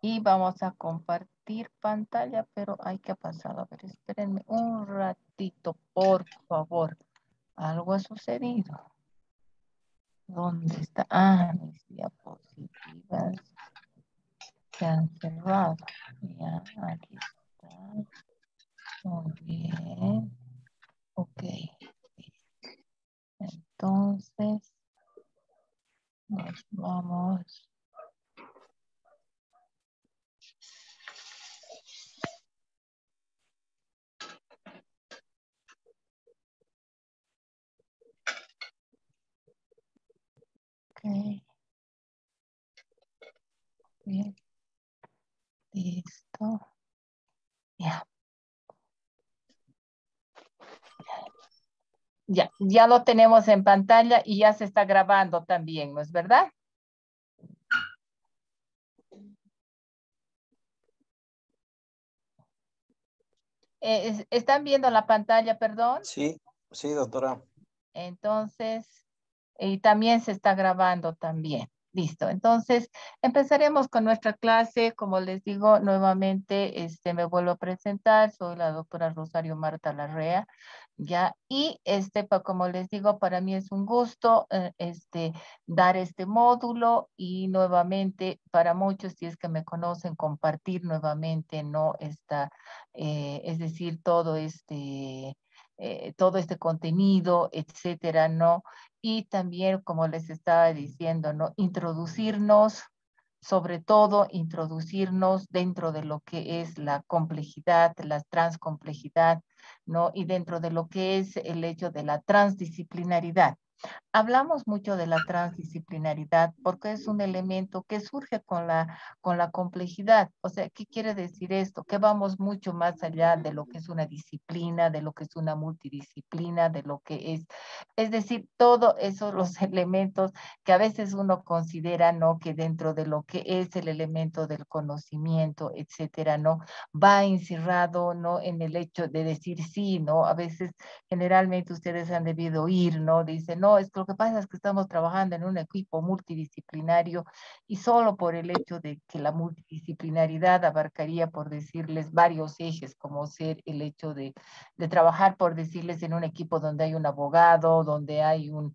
Y vamos a compartir pantalla, pero hay que pasar. A ver, espérenme un ratito, por favor. Algo ha sucedido. ¿Dónde está? Ah, mis diapositivas se han cerrado. Ya, aquí está. Muy bien. Ok. Entonces, nos vamos. Ok. Bien. Listo. Ya. Ya lo tenemos en pantalla y ya se está grabando también, ¿no es verdad? ¿Están viendo la pantalla, perdón? Sí, sí, doctora. Entonces, y también se está grabando también. Listo. Entonces, empezaremos con nuestra clase. Como les digo, nuevamente, me vuelvo a presentar. Soy la doctora Rosario Marta Larrea, ya. Y, como les digo, para mí es un gusto, dar este módulo y nuevamente, para muchos, si es que me conocen, compartir nuevamente, ¿no? Es decir, todo este contenido, etcétera, ¿no? Y también, como les estaba diciendo, ¿no? Introducirnos, sobre todo introducirnos dentro de lo que es la complejidad, la transcomplejidad, ¿no? Y dentro de lo que es el hecho de la transdisciplinaridad. Hablamos mucho de la transdisciplinaridad porque es un elemento que surge con la complejidad. O sea, ¿qué quiere decir esto? Que vamos mucho más allá de lo que es una disciplina, de lo que es una multidisciplina, de lo que es decir, todos esos los elementos que a veces uno considera, ¿no? Que dentro de lo que es el elemento del conocimiento, etcétera, ¿no? Va encerrado, ¿no? En el hecho de decir sí, ¿no? A veces generalmente ustedes han debido oír, ¿no? Dicen, no, es que lo que pasa es que estamos trabajando en un equipo multidisciplinario y solo por el hecho de que la multidisciplinaridad abarcaría, por decirles, varios ejes, como ser el hecho de trabajar, por decirles, en un equipo donde hay un abogado, donde hay un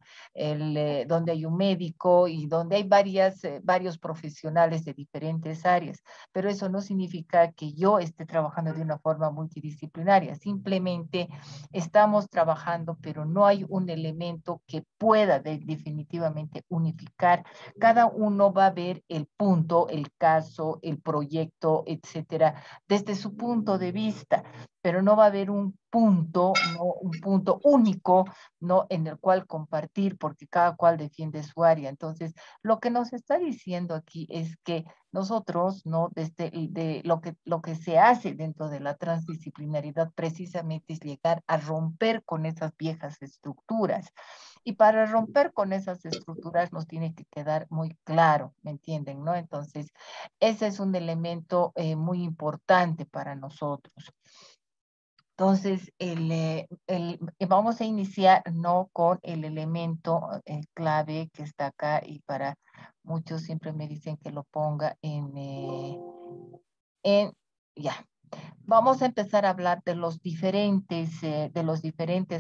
médico y donde hay varios profesionales de diferentes áreas. Pero eso no significa que yo esté trabajando de una forma multidisciplinaria, simplemente estamos trabajando, pero no hay un elemento que pueda definitivamente unificar. Cada uno va a ver el punto, el caso, el proyecto, etcétera, desde su punto de vista, pero no va a haber un punto, no un punto único, no en el cual compartir, porque cada cual defiende su área. Entonces, lo que nos está diciendo aquí es que nosotros, ¿no? De lo que se hace dentro de la transdisciplinaridad precisamente es llegar a romper con esas viejas estructuras. Y para romper con esas estructuras nos tiene que quedar muy claro, ¿me entienden? ¿No? Entonces, ese es un elemento muy importante para nosotros. Entonces, vamos a iniciar, ¿no? Con el elemento clave que está acá y para muchos siempre me dicen que lo ponga en ya. Vamos a empezar a hablar de los diferentes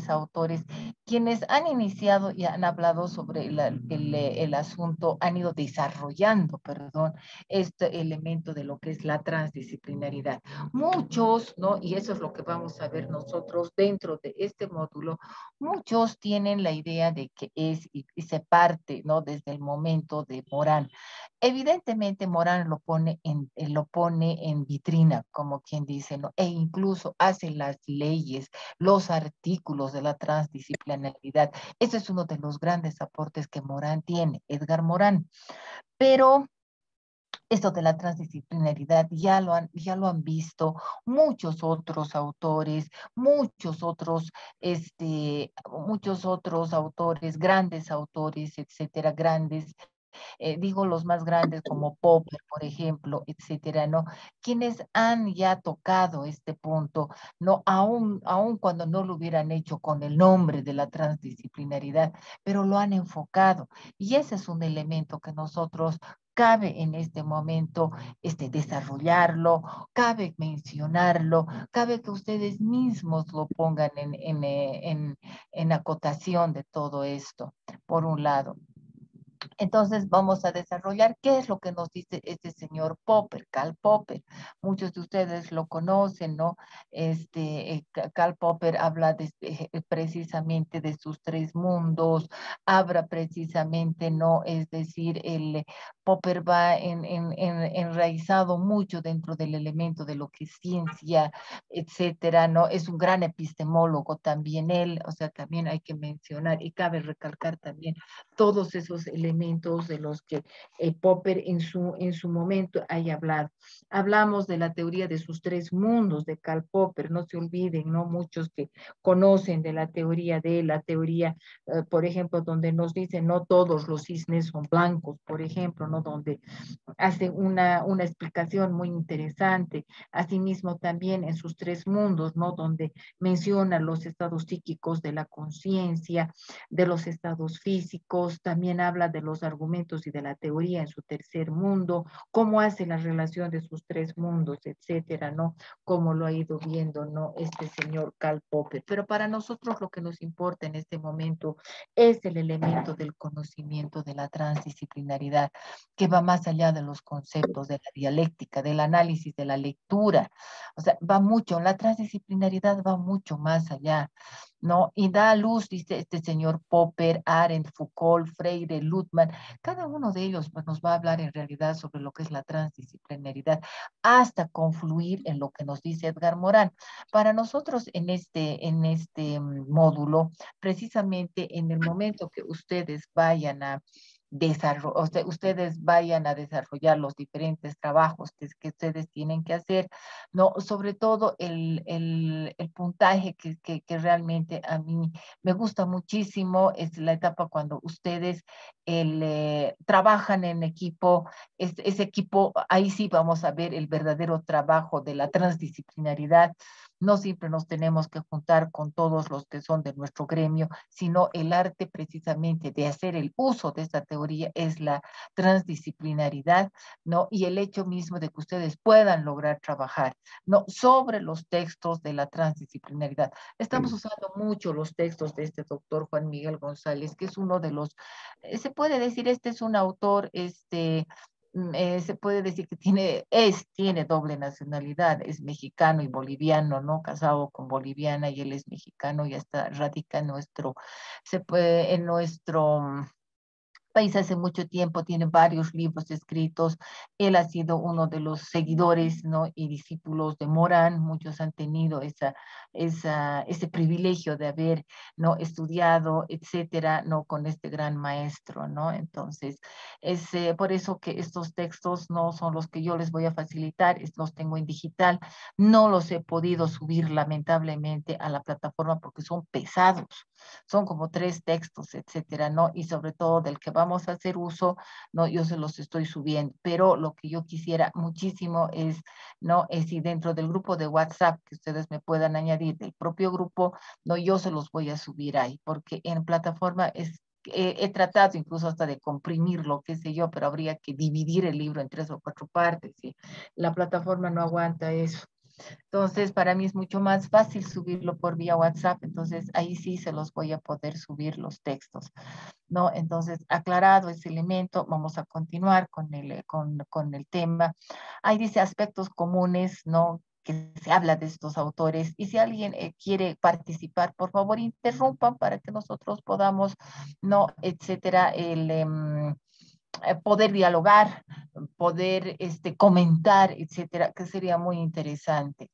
autores, quienes han iniciado y han hablado sobre el asunto, han ido desarrollando, perdón, este elemento de lo que es la transdisciplinaridad. Muchos, ¿no? Y eso es lo que vamos a ver nosotros dentro de este módulo, muchos tienen la idea de que y se parte, ¿no? Desde el momento de Morán. Evidentemente Morán lo pone en vitrina, como quien dice, ¿no? E incluso hace las leyes, los artículos de la transdisciplinaridad. Ese es uno de los grandes aportes que Morán tiene, Edgar Morán. Pero esto de la transdisciplinaridad ya lo han visto muchos otros autores, muchos otros autores, grandes autores, etcétera, grandes, digo los más grandes como Popper, por ejemplo, etcétera, ¿no? Quienes han ya tocado este punto, ¿no? Aún cuando no lo hubieran hecho con el nombre de la transdisciplinaridad, pero lo han enfocado. Y ese es un elemento que nosotros cabe en este momento desarrollarlo, cabe mencionarlo, cabe que ustedes mismos lo pongan en acotación de todo esto, por un lado. Entonces vamos a desarrollar qué es lo que nos dice este señor Popper, Karl Popper. Muchos de ustedes lo conocen, ¿no? Karl Popper habla precisamente de sus tres mundos, habla precisamente, ¿no? Es decir, Popper va enraizado mucho dentro del elemento de lo que es ciencia, etcétera, ¿no? Es un gran epistemólogo también él, o sea, también hay que mencionar y cabe recalcar también todos esos elementos de los que Popper en su momento haya hablado. Hablamos de la teoría de sus tres mundos de Karl Popper, no se olviden, ¿no? Muchos que conocen de la teoría por ejemplo, donde nos dicen no todos los cisnes son blancos, por ejemplo, ¿no? Donde hace una explicación muy interesante. Asimismo, también en sus tres mundos, ¿no? Donde menciona los estados psíquicos de la conciencia, de los estados físicos, también habla de los argumentos y de la teoría en su tercer mundo, cómo hace la relación de sus tres mundos, etcétera, ¿no? Cómo lo ha ido viendo, ¿no? Este señor Karl Popper. Pero para nosotros lo que nos importa en este momento es el elemento del conocimiento de la transdisciplinaridad, que va más allá de los conceptos de la dialéctica, del análisis, de la lectura. O sea, va mucho, la transdisciplinaridad va mucho más allá, ¿no? Y da a luz, dice este señor Popper, Arendt, Foucault, Freire, Luhmann, cada uno de ellos pues, nos va a hablar en realidad sobre lo que es la transdisciplinaridad, hasta confluir en lo que nos dice Edgar Morán. Para nosotros en este módulo, precisamente en el momento que ustedes vayan a ustedes vayan a desarrollar los diferentes trabajos que ustedes tienen que hacer, ¿no? Sobre todo el puntaje que realmente a mí me gusta muchísimo es la etapa cuando ustedes trabajan en equipo, ese equipo, ahí sí vamos a ver el verdadero trabajo de la transdisciplinaridad. No siempre nos tenemos que juntar con todos los que son de nuestro gremio, sino el arte precisamente de hacer el uso de esta teoría es la transdisciplinaridad, ¿no? Y el hecho mismo de que ustedes puedan lograr trabajar, ¿no? Sobre los textos de la transdisciplinaridad. Estamos usando mucho los textos de este doctor Juan Miguel González, que es uno de los, se puede decir, este es un autor, se puede decir que tiene doble nacionalidad, es mexicano y boliviano, ¿no? Casado con boliviana y él es mexicano y hasta radica en nuestro país hace mucho tiempo, tiene varios libros escritos. Él ha sido uno de los seguidores, ¿no? Y discípulos de Morán. Muchos han tenido ese privilegio de haber, ¿no? Estudiado, etcétera, ¿no? Con este gran maestro, ¿no? Entonces, es por eso que estos textos no son los que yo les voy a facilitar, los tengo en digital. No los he podido subir lamentablemente a la plataforma porque son pesados, son como tres textos, etcétera, ¿no? Y sobre todo del que vamos a hacer uso, ¿no? Yo se los estoy subiendo, pero lo que yo quisiera muchísimo es, ¿no? Es si dentro del grupo de WhatsApp que ustedes me puedan añadir del propio grupo, ¿no? Yo se los voy a subir ahí, porque en plataforma he tratado incluso hasta de comprimirlo, qué sé yo, pero habría que dividir el libro en 3 o 4 partes, y la plataforma no aguanta eso. Entonces, para mí es mucho más fácil subirlo por vía WhatsApp, entonces ahí sí se los voy a poder subir los textos, ¿no? Entonces, aclarado ese elemento, vamos a continuar con el tema. Ahí dice aspectos comunes, ¿no? Que se habla de estos autores, y si alguien quiere participar, por favor interrumpan para que nosotros podamos, ¿no? Etcétera, poder dialogar, poder comentar, etcétera, que sería muy interesante.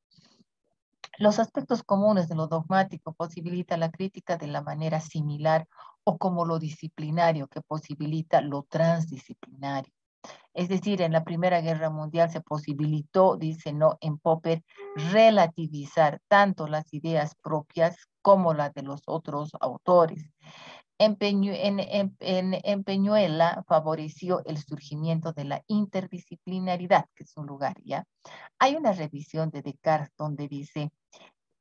Los aspectos comunes de lo dogmático posibilitan la crítica de la manera similar o como lo disciplinario que posibilita lo transdisciplinario. Es decir, en la Primera Guerra Mundial se posibilitó, dice no en Popper, relativizar tanto las ideas propias como las de los otros autores. En Peñuela favoreció el surgimiento de la interdisciplinaridad, que es un lugar, ¿ya? Hay una revisión de Descartes donde dice,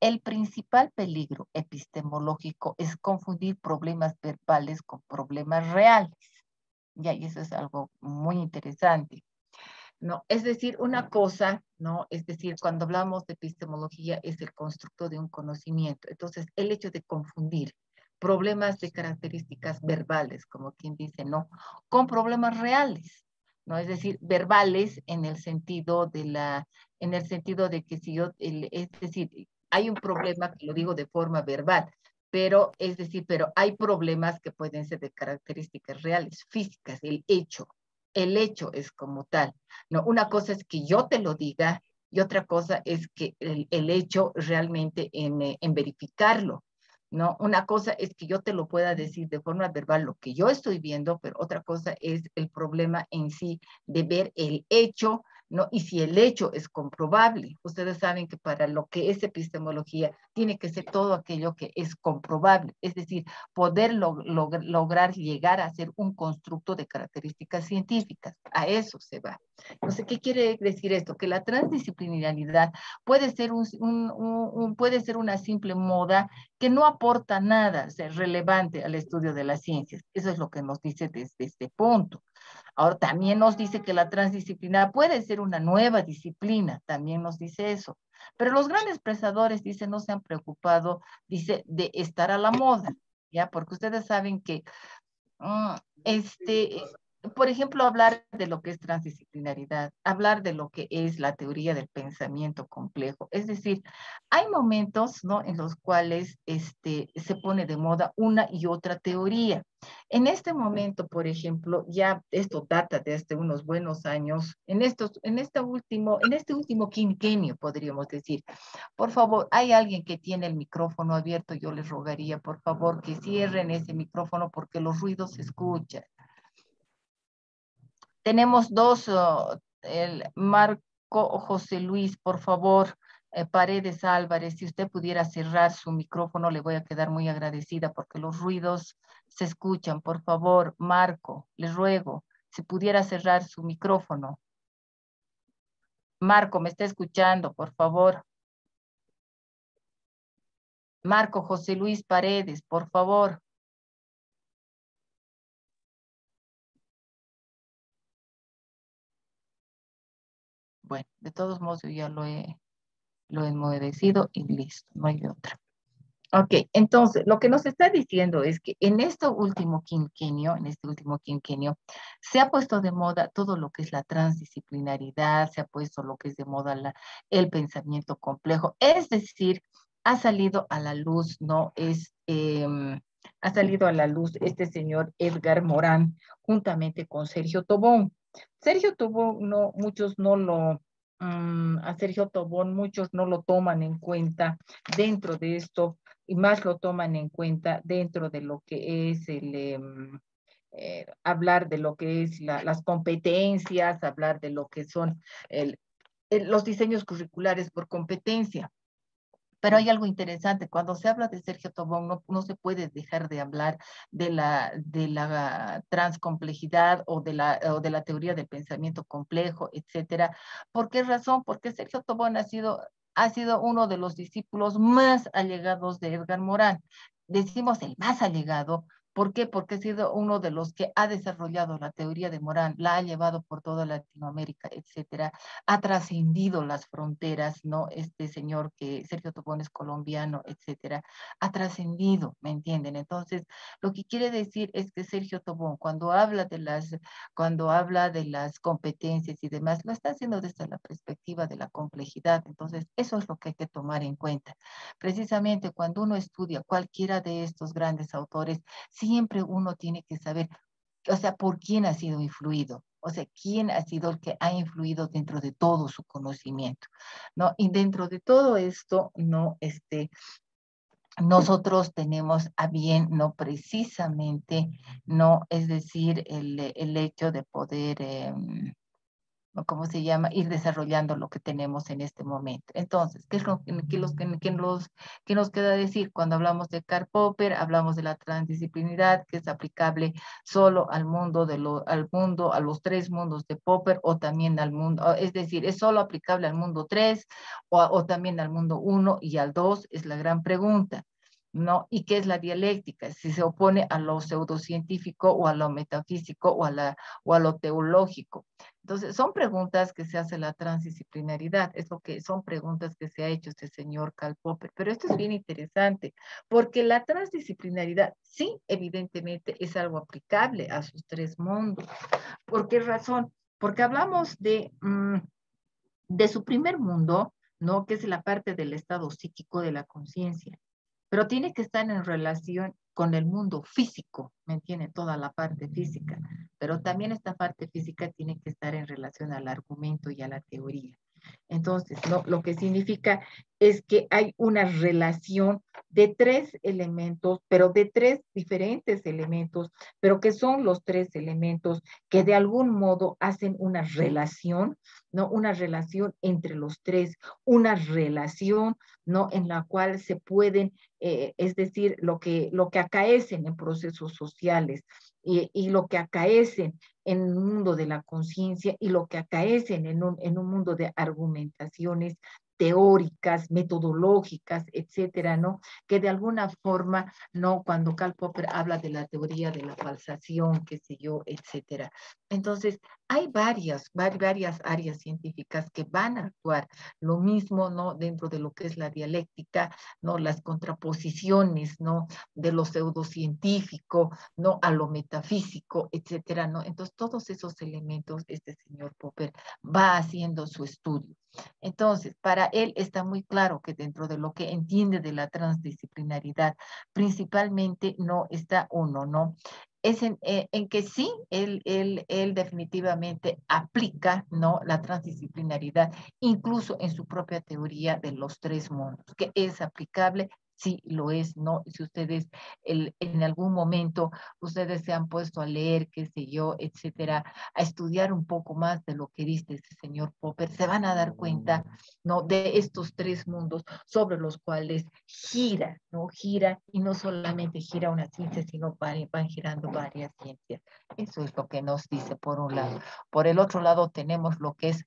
el principal peligro epistemológico es confundir problemas verbales con problemas reales. Ya, y eso es algo muy interesante. ¿No? Es decir, una cosa, ¿no? Es decir, cuando hablamos de epistemología es el constructo de un conocimiento. Entonces, el hecho de confundir problemas de características verbales, como quien dice, ¿no? Con problemas reales, ¿no? Es decir, verbales en el sentido de que si yo, es decir, hay un problema que lo digo de forma verbal, pero es decir, pero hay problemas que pueden ser de características reales, físicas, el hecho es como tal. No, una cosa es que yo te lo diga y otra cosa es que el hecho realmente en verificarlo. ¿No? Una cosa es que yo te lo pueda decir de forma verbal lo que yo estoy viendo, pero otra cosa es el problema en sí de ver el hecho, ¿no? Y si el hecho es comprobable. Ustedes saben que para lo que es epistemología tiene que ser todo aquello que es comprobable, es decir, poder lograr llegar a ser un constructo de características científicas. A eso se va. No sé qué quiere decir esto, que la transdisciplinariedad puede ser, puede ser una simple moda que no aporta nada relevante al estudio de las ciencias. Eso es lo que nos dice desde este punto. Ahora también nos dice que la transdisciplina puede ser una nueva disciplina, también nos dice eso. Pero los grandes pensadores, dice, no se han preocupado, dice, de estar a la moda, ¿ya? Porque ustedes saben que Mm, este, por ejemplo, hablar de lo que es transdisciplinaridad, hablar de lo que es la teoría del pensamiento complejo. Es decir, hay momentos, ¿no? En los cuales se pone de moda una y otra teoría. En este momento, por ejemplo, ya esto data de hace unos buenos años, en este último quinquenio, podríamos decir. Por favor, hay alguien que tiene el micrófono abierto, yo les rogaría, por favor, que cierren ese micrófono porque los ruidos se escuchan. Tenemos dos, el Marco José Luis, por favor, Paredes Álvarez, si usted pudiera cerrar su micrófono, le voy a quedar muy agradecida porque los ruidos se escuchan. Por favor, Marco, les ruego, si pudiera cerrar su micrófono. Marco, ¿me está escuchando? Por favor. Marco José Luis Paredes, por favor. Bueno, de todos modos yo ya lo he enmudecido y listo, no hay de otra. Ok, entonces lo que nos está diciendo es que en este último quinquenio, se ha puesto de moda todo lo que es la transdisciplinaridad, se ha puesto lo que es de moda el pensamiento complejo, es decir, ha salido a la luz, ¿no? Ha salido a la luz este señor Edgar Morán, juntamente con Sergio Tobón. Sergio Tobón, no, muchos no lo, a Sergio Tobón muchos no lo toman en cuenta dentro de esto y más lo toman en cuenta dentro de lo que es hablar de lo que es las competencias, hablar de lo que son los diseños curriculares por competencia. Pero hay algo interesante, cuando se habla de Sergio Tobón, no se puede dejar de hablar de la transcomplejidad o de la teoría del pensamiento complejo, etcétera. ¿Por qué razón? Porque Sergio Tobón ha sido uno de los discípulos más allegados de Edgar Morán. Decimos el más allegado. ¿Por qué? Porque ha sido uno de los que ha desarrollado la teoría de Morán, la ha llevado por toda Latinoamérica, etcétera, ha trascendido las fronteras, ¿no? Este señor que Sergio Tobón es colombiano, etcétera, ha trascendido, ¿me entienden? Entonces, lo que quiere decir es que Sergio Tobón, cuando habla de las competencias y demás, lo está haciendo desde la perspectiva de la complejidad. Entonces, eso es lo que hay que tomar en cuenta. Precisamente cuando uno estudia cualquiera de estos grandes autores, siempre uno tiene que saber, o sea, por quién ha sido influido, o sea, quién ha sido el que ha influido dentro de todo su conocimiento, ¿no? Y dentro de todo esto, ¿no? Nosotros tenemos a bien, no precisamente, no, es decir, el hecho de poder, ¿cómo se llama? Ir desarrollando lo que tenemos en este momento. Entonces, ¿qué es lo que nos queda decir? Cuando hablamos de Karl Popper, hablamos de la transdisciplinariedad que es aplicable solo al mundo, a los tres mundos de Popper o también al mundo, es decir, ¿es solo aplicable al mundo 3 o también al mundo 1 y al 2? Es la gran pregunta. ¿no? ¿Y qué es la dialéctica? Si se opone a lo pseudocientífico o a lo metafísico o a lo teológico. Entonces, son preguntas que se hace la transdisciplinaridad, es lo que son preguntas que se ha hecho este señor Karl Popper, pero esto es bien interesante, porque la transdisciplinaridad sí, evidentemente, es algo aplicable a sus tres mundos. ¿Por qué razón? Porque hablamos de su primer mundo, ¿no? Que es la parte del estado psíquico de la conciencia, pero tiene que estar en relación con el mundo físico, ¿me entiende? Toda la parte física, pero también esta parte física tiene que estar en relación al argumento y a la teoría. Entonces, lo que significa es que hay una relación de tres elementos, pero de tres diferentes elementos, pero que son los tres elementos que de algún modo hacen una relación, ¿no? Una relación entre los tres, una relación, ¿no? En la cual se pueden, es decir, lo que acaecen en procesos sociales y lo que acaecen en un mundo de la conciencia y lo que acaecen en un mundo de argumentaciones teóricas, metodológicas, etcétera, ¿no? Que de alguna forma, ¿no? Cuando Karl Popper habla de la teoría de la falsación, qué sé yo, etcétera. Entonces, hay varias áreas científicas que van a actuar lo mismo, ¿no? Dentro de lo que es la dialéctica, ¿no? Las contraposiciones, ¿no? De lo pseudocientífico, ¿no? A lo metafísico, etcétera, ¿no? Entonces, todos esos elementos, este señor Popper va haciendo su estudio. Entonces, para él está muy claro que dentro de lo que entiende de la transdisciplinaridad, principalmente no está uno, ¿no? Es en que sí, él definitivamente aplica, ¿no? La transdisciplinaridad, incluso en su propia teoría de los tres mundos, que es aplicable, sí lo es, ¿no? Si ustedes en algún momento, ustedes se han puesto a leer, qué sé yo, etcétera, a estudiar un poco más de lo que dice este señor Popper, se van a dar cuenta, ¿no? De estos tres mundos sobre los cuales gira, ¿no? Gira, y no solamente gira una ciencia, sino van girando varias ciencias. Eso es lo que nos dice por un lado. Por el otro lado tenemos lo que es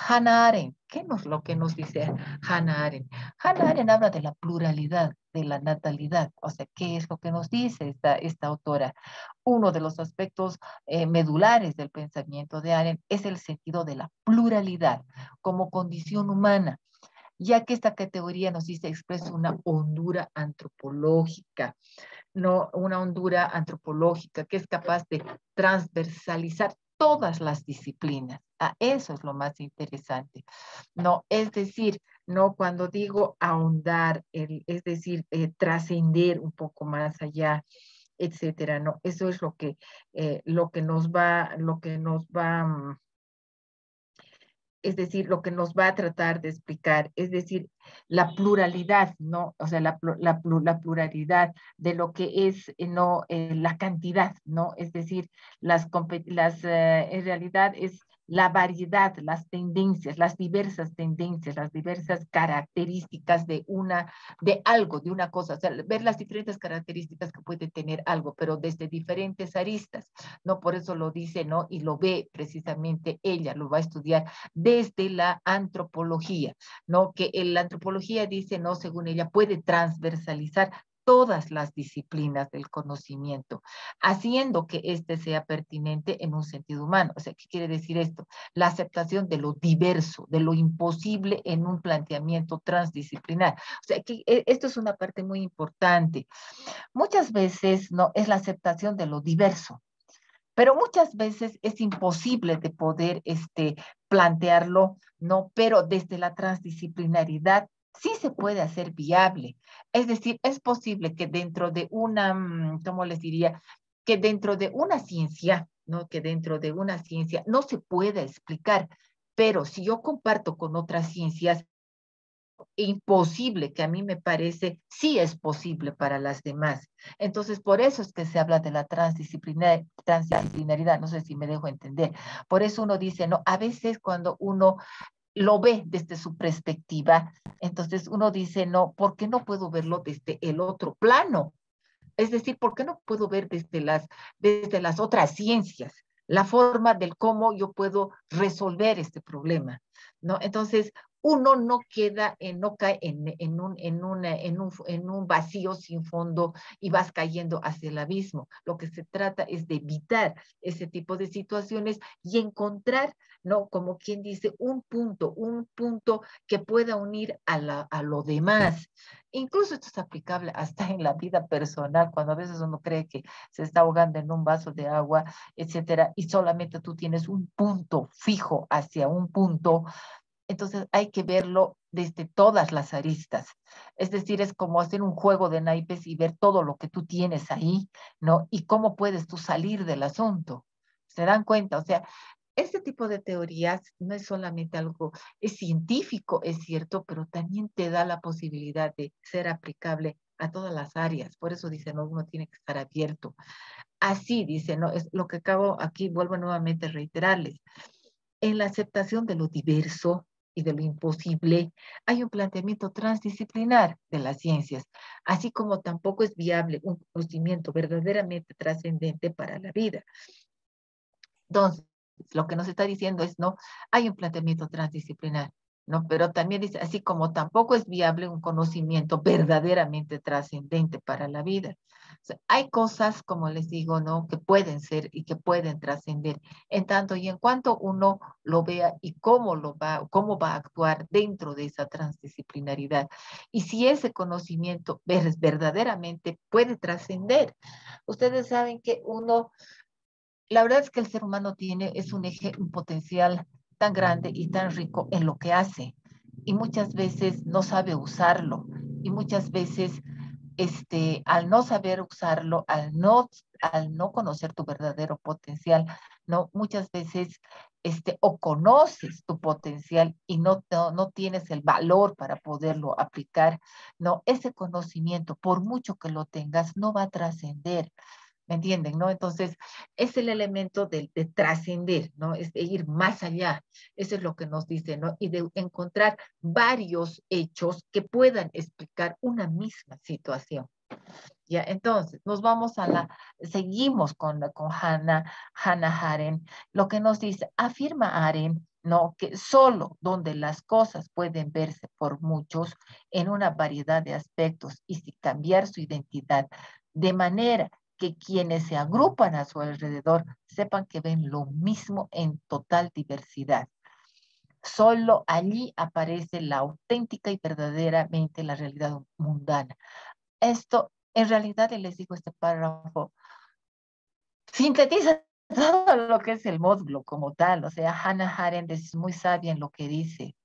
Hannah Arendt. ¿Qué es lo que nos dice Hannah Arendt? Hannah Arendt habla de la pluralidad, de la natalidad. O sea, ¿qué es lo que nos dice esta autora? Uno de los aspectos medulares del pensamiento de Arendt es el sentido de la pluralidad como condición humana, ya que esta categoría nos dice expresa una hondura antropológica, no una hondura antropológica que es capaz de transversalizar todas las disciplinas. Eso es lo más interesante. No, es decir, no cuando digo ahondar, es decir, trascender un poco más allá, etcétera. No, eso es es decir, lo que nos va a tratar de explicar, es decir, la pluralidad, ¿no? O sea, la pluralidad de lo que es, no, la cantidad, ¿no? Es decir, en realidad es la variedad, las tendencias, las diversas tendencias, las diversas características de algo, de una cosa, o sea, ver las diferentes características que puede tener algo, pero desde diferentes aristas, ¿no? Por eso lo dice, ¿no? Y lo ve precisamente ella, lo va a estudiar desde la antropología, ¿no? Que la antropología dice, ¿no? Según ella, puede transversalizar todas las disciplinas del conocimiento, haciendo que éste sea pertinente en un sentido humano. O sea, ¿qué quiere decir esto? La aceptación de lo diverso, de lo imposible en un planteamiento transdisciplinar. O sea, que esto es una parte muy importante. Muchas veces, ¿no? Es la aceptación de lo diverso, pero muchas veces es imposible de poder plantearlo, ¿no? Pero desde la transdisciplinaridad sí se puede hacer viable. Es decir, es posible que dentro de ¿cómo les diría? Que dentro de una ciencia, ¿no? Que dentro de una ciencia no se pueda explicar, pero si yo comparto con otras ciencias, imposible, que a mí me parece, sí es posible para las demás. Entonces, por eso es que se habla de la transdisciplinaridad, no sé si me dejo entender. Por eso uno dice, no, a veces cuando uno lo ve desde su perspectiva, entonces uno dice, no, ¿por qué no puedo verlo desde el otro plano? Es decir, ¿por qué no puedo ver desde las otras ciencias la forma del cómo yo puedo resolver este problema? ¿No? Entonces, uno no queda, no cae en un vacío sin fondo y vas cayendo hacia el abismo. Lo que se trata es de evitar ese tipo de situaciones y encontrar, ¿no? Como quien dice, un punto que pueda unir a lo demás. Incluso esto es aplicable hasta en la vida personal, cuando a veces uno cree que se está ahogando en un vaso de agua, etcétera, y solamente tú tienes un punto fijo hacia un punto. Entonces hay que verlo desde todas las aristas. Es decir, es como hacer un juego de naipes y ver todo lo que tú tienes ahí, ¿no? Y cómo puedes tú salir del asunto. ¿Se dan cuenta? O sea, este tipo de teorías no es solamente algo, es científico, es cierto, pero también te da la posibilidad de ser aplicable a todas las áreas. Por eso dice, no, uno tiene que estar abierto. Así dice, no, es lo que acabo aquí, vuelvo nuevamente a reiterarles. En la aceptación de lo diverso y de lo imposible, hay un planteamiento transdisciplinar de las ciencias, así como tampoco es viable un conocimiento verdaderamente trascendente para la vida. Entonces, lo que nos está diciendo es, no, hay un planteamiento transdisciplinar, ¿no? Pero también dice, así como tampoco es viable un conocimiento verdaderamente trascendente para la vida. O sea, hay cosas, como les digo, ¿no? Que pueden ser y que pueden trascender, en tanto y en cuanto uno lo vea y cómo va a actuar dentro de esa transdisciplinaridad. Y si ese conocimiento verdaderamente puede trascender. Ustedes saben que la verdad es que el ser humano es un eje, un potencial tan grande y tan rico en lo que hace. Y muchas veces no sabe usarlo. Y muchas veces, al no saber usarlo, al no conocer tu verdadero potencial, no, muchas veces, o conoces tu potencial y no tienes el valor para poderlo aplicar, no, ese conocimiento, por mucho que lo tengas, no va a trascender. ¿Me entienden? ¿No? Entonces, es el elemento de trascender, ¿no? Es de ir más allá. Eso es lo que nos dice, ¿no? Y de encontrar varios hechos que puedan explicar una misma situación. Ya, entonces, seguimos con Hannah Arendt, lo que nos dice, afirma Arendt, ¿no? Que solo donde las cosas pueden verse por muchos en una variedad de aspectos y sin cambiar su identidad, de manera que quienes se agrupan a su alrededor sepan que ven lo mismo en total diversidad. Solo allí aparece la auténtica y verdaderamente la realidad mundana. Esto, en realidad, les digo, este párrafo sintetiza todo lo que es el Mosglo como tal. O sea, Hannah Arendt es muy sabia en lo que dice.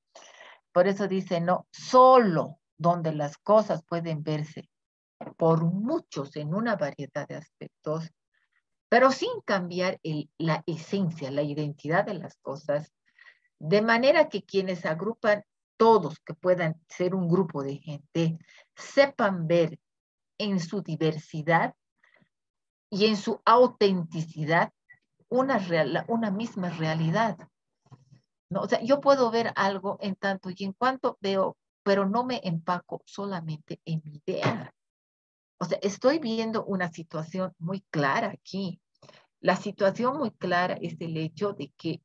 Por eso dice, no, solo donde las cosas pueden verse por muchos en una variedad de aspectos, pero sin cambiar la esencia, la identidad de las cosas, de manera que quienes agrupan todos que puedan ser un grupo de gente, sepan ver en su diversidad y en su autenticidad una misma realidad, ¿no? O sea, yo puedo ver algo en tanto y en cuanto veo, pero no me empaco solamente en mi idea. O sea, estoy viendo una situación muy clara aquí. La situación muy clara es el hecho de que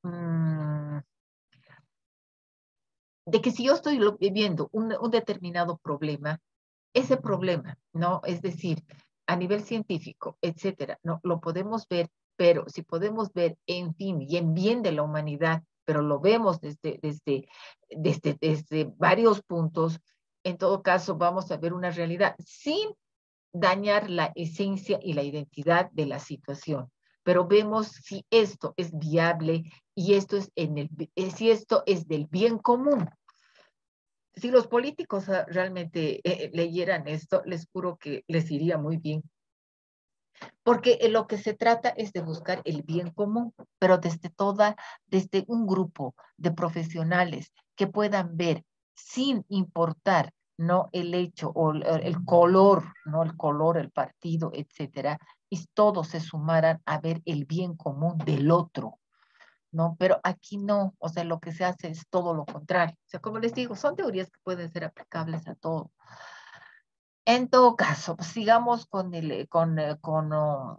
si yo estoy viendo un determinado problema, ese problema, ¿no? Es decir, a nivel científico, etcétera, ¿no? Lo podemos ver, pero si podemos ver, en fin, y en bien de la humanidad, pero lo vemos desde varios puntos, en todo caso vamos a ver una realidad sin dañar la esencia y la identidad de la situación. Pero vemos si esto es viable y si esto es del bien común. Si los políticos realmente leyeran esto, les juro que les iría muy bien. Porque lo que se trata es de buscar el bien común, pero desde un grupo de profesionales que puedan ver sin importar, ¿no? El hecho o el color, ¿no? El color, el partido, etcétera, y todos se sumaran a ver el bien común del otro. ¿No? Pero aquí no, o sea, lo que se hace es todo lo contrario. O sea, como les digo, son teorías que pueden ser aplicables a todo. En todo caso, pues, sigamos no,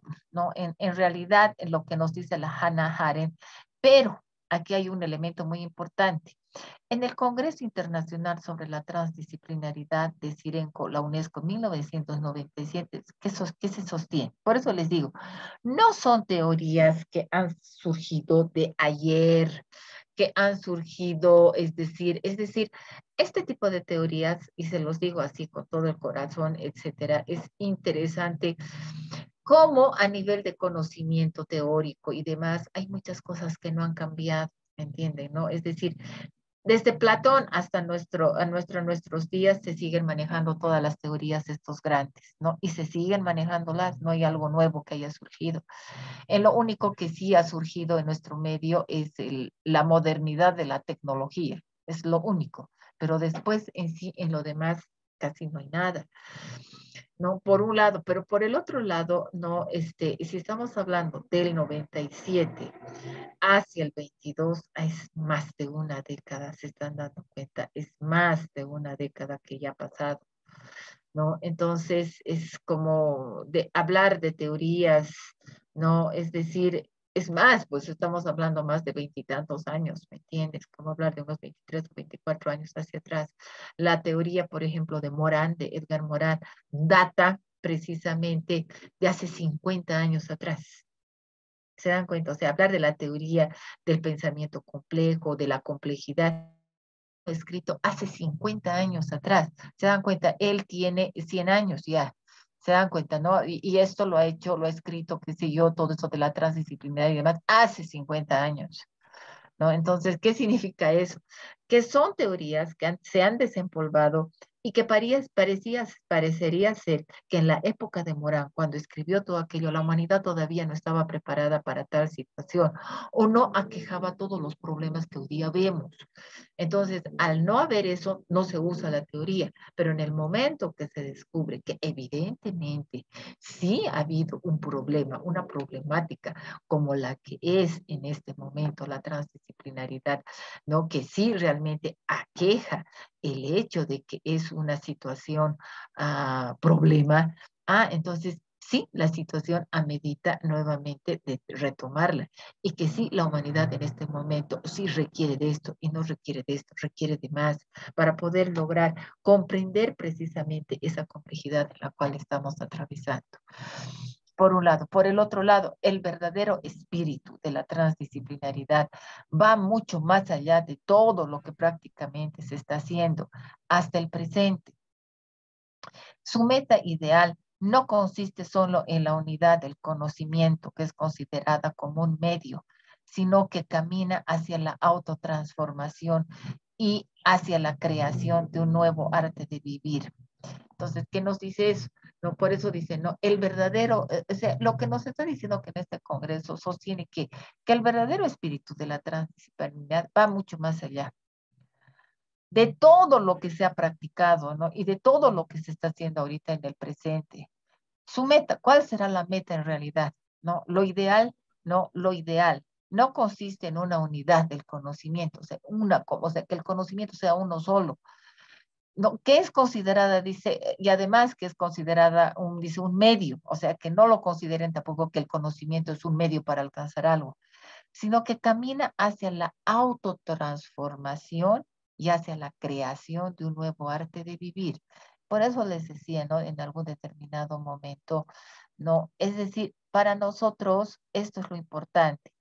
en realidad en lo que nos dice la Hannah Arendt, pero aquí hay un elemento muy importante. En el Congreso Internacional sobre la Transdisciplinaridad de Sirenco, la UNESCO 1997, ¿qué se sostiene? Por eso les digo, no son teorías que han surgido de ayer, que han surgido, es decir, este tipo de teorías, y se los digo así con todo el corazón, etcétera, es interesante cómo a nivel de conocimiento teórico y demás, hay muchas cosas que no han cambiado, ¿me entienden? ¿No? Es decir, desde Platón hasta nuestros días se siguen manejando todas las teorías de estos grandes, ¿no? Y se siguen manejándolas, no hay algo nuevo que haya surgido. En lo único que sí ha surgido en nuestro medio es la modernidad de la tecnología, es lo único, pero después en sí, en lo demás, casi no hay nada. ¿No? Por un lado, pero por el otro lado, no, si estamos hablando del 97 hacia el 22, es más de una década, se están dando cuenta, es más de una década que ya ha pasado, ¿no? Entonces, es como de hablar de teorías, ¿no? Es decir, es más, pues estamos hablando más de veintitantos años, ¿me entiendes? Como hablar de unos 23 o 24 años hacia atrás. La teoría, por ejemplo, de Morán, de Edgar Morán, data precisamente de hace 50 años atrás. ¿Se dan cuenta? O sea, hablar de la teoría del pensamiento complejo, de la complejidad, escrito hace 50 años atrás. ¿Se dan cuenta? Él tiene 100 años ya. ¿Se dan cuenta, no? Y esto lo ha hecho, lo ha escrito, qué sé yo, todo eso de la transdisciplinaria y demás, hace 50 años. ¿No? Entonces, ¿qué significa eso? Que son teorías que se han desempolvado y que parecería ser que en la época de Morán, cuando escribió todo aquello, la humanidad todavía no estaba preparada para tal situación o no aquejaba todos los problemas que hoy día vemos. Entonces, al no haber eso, no se usa la teoría, pero en el momento que se descubre que evidentemente sí ha habido un problema, una problemática como la que es en este momento la transdisciplinaridad, ¿no? Que sí realmente aqueja el hecho de que es una situación problema, entonces sí, la situación amerita nuevamente de retomarla y que sí, la humanidad en este momento sí requiere de esto y no requiere de esto, requiere de más para poder lograr comprender precisamente esa complejidad en la cual estamos atravesando. Por un lado. Por el otro lado, el verdadero espíritu de la transdisciplinaridad va mucho más allá de todo lo que prácticamente se está haciendo hasta el presente. Su meta ideal no consiste solo en la unidad del conocimiento, que es considerada como un medio, sino que camina hacia la autotransformación y hacia la creación de un nuevo arte de vivir. Entonces, ¿qué nos dice eso? No, por eso dice, no, el verdadero, o sea, lo que nos está diciendo que en este Congreso sostiene que el verdadero espíritu de la transdisciplinaridad va mucho más allá de todo lo que se ha practicado, ¿no? Y de todo lo que se está haciendo ahorita en el presente. Su meta, ¿cuál será la meta en realidad? ¿No? Lo ideal, no, lo ideal no consiste en una unidad del conocimiento, o sea, que el conocimiento sea uno solo, no, que es considerada, dice, y además que es considerada dice, un medio, o sea, que no lo consideren tampoco que el conocimiento es un medio para alcanzar algo, sino que camina hacia la autotransformación y hacia la creación de un nuevo arte de vivir. Por eso les decía, ¿no? En algún determinado momento, ¿no? Es decir, para nosotros esto es lo importante.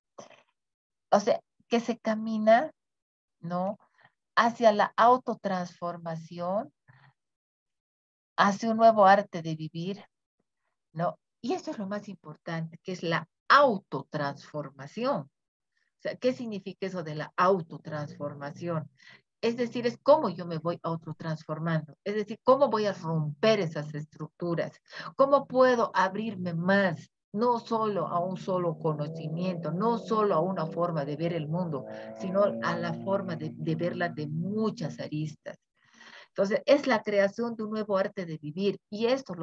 O sea, que se camina, ¿no? Hacia la autotransformación, hacia un nuevo arte de vivir, ¿no? Y eso es lo más importante, que es la autotransformación. O sea, ¿qué significa eso de la autotransformación? Es decir, es cómo yo me voy autotransformando, es decir, cómo voy a romper esas estructuras, cómo puedo abrirme más, no solo a un solo conocimiento, no solo a una forma de ver el mundo, sino a la forma de verla de muchas aristas. Entonces, es la creación de un nuevo arte de vivir y esto es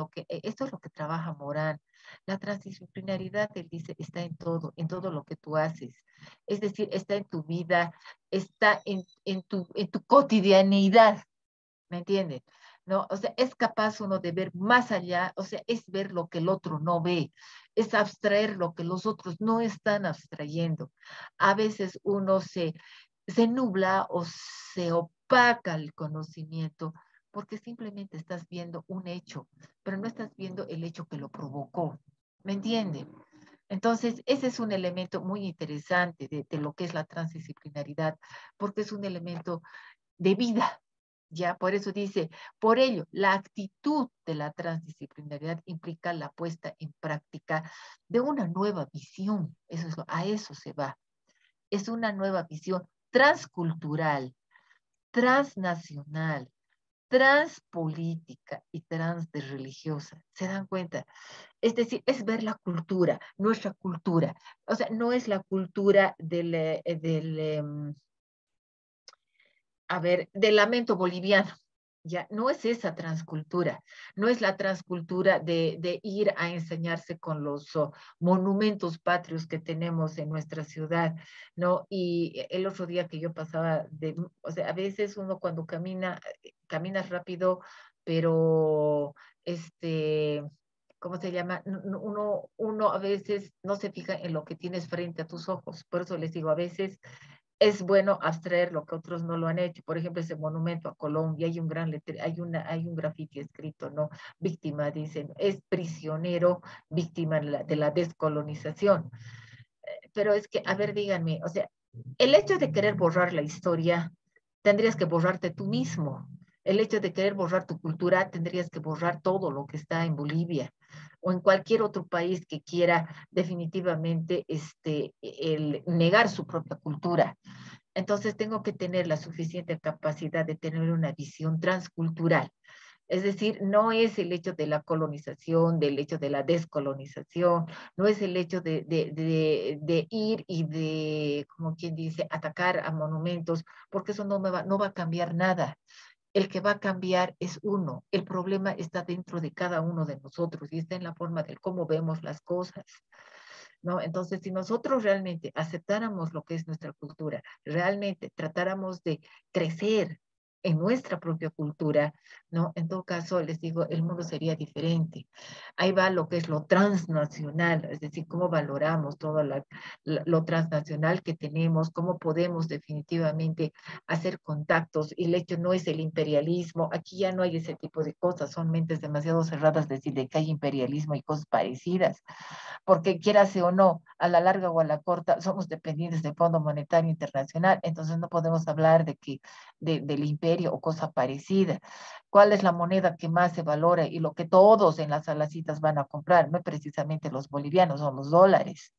lo que trabaja Morán. La transdisciplinaridad, él dice, está en todo lo que tú haces. Es decir, está en tu vida, está en tu cotidianidad, ¿me entiendes? ¿No? O sea, es capaz uno de ver más allá, o sea, es ver lo que el otro no ve, es abstraer lo que los otros no están abstrayendo. A veces uno se nubla o se opaca el conocimiento porque simplemente estás viendo un hecho, pero no estás viendo el hecho que lo provocó. ¿Me entiende? Entonces, ese es un elemento muy interesante de lo que es la transdisciplinaridad, porque es un elemento de vida. Ya, por eso dice, por ello, la actitud de la transdisciplinaridad implica la puesta en práctica de una nueva visión. A eso se va. Es una nueva visión transcultural, transnacional, transpolítica y transreligiosa. ¿Se dan cuenta? Es decir, es ver la cultura, nuestra cultura. O sea, no es la cultura del lamento boliviano. Ya, no es esa transcultura, no es la transcultura de ir a enseñarse con los monumentos patrios que tenemos en nuestra ciudad, ¿no? Y el otro día que yo pasaba o sea, a veces uno cuando camina rápido, pero ¿cómo se llama? Uno a veces no se fija en lo que tienes frente a tus ojos. Por eso les digo, a veces es bueno abstraer lo que otros no lo han hecho. Por ejemplo, ese monumento a Colombia, hay un gran hay un grafiti escrito, ¿no? Víctima, dicen, es prisionero, víctima de la descolonización. Pero es que, a ver, díganme, o sea, el hecho de querer borrar la historia, tendrías que borrarte tú mismo. El hecho de querer borrar tu cultura, tendrías que borrar todo lo que está en Bolivia o en cualquier otro país que quiera definitivamente el negar su propia cultura. Entonces tengo que tener la suficiente capacidad de tener una visión transcultural. Es decir, no es el hecho de la colonización, del hecho de la descolonización, no es el hecho de ir y como quien dice, atacar a monumentos, porque eso no va a cambiar nada. El que va a cambiar es uno. El problema está dentro de cada uno de nosotros y está en la forma de cómo vemos las cosas. ¿No? Entonces, si nosotros realmente aceptáramos lo que es nuestra cultura, realmente tratáramos de crecer en nuestra propia cultura, ¿no? En todo caso, les digo, el mundo sería diferente. Ahí va lo que es lo transnacional, es decir, cómo valoramos todo lo transnacional que tenemos, cómo podemos definitivamente hacer contactos. Y el hecho no es el imperialismo, aquí ya no hay ese tipo de cosas, son mentes demasiado cerradas decir de que hay imperialismo y cosas parecidas porque quieras o no, a la larga o a la corta, somos dependientes del Fondo Monetario Internacional, entonces no podemos hablar del imperio o cosa parecida. ¿Cuál es la moneda que más se valora y lo que todos en las salacitas van a comprar? No es precisamente los bolivianos, son los dólares.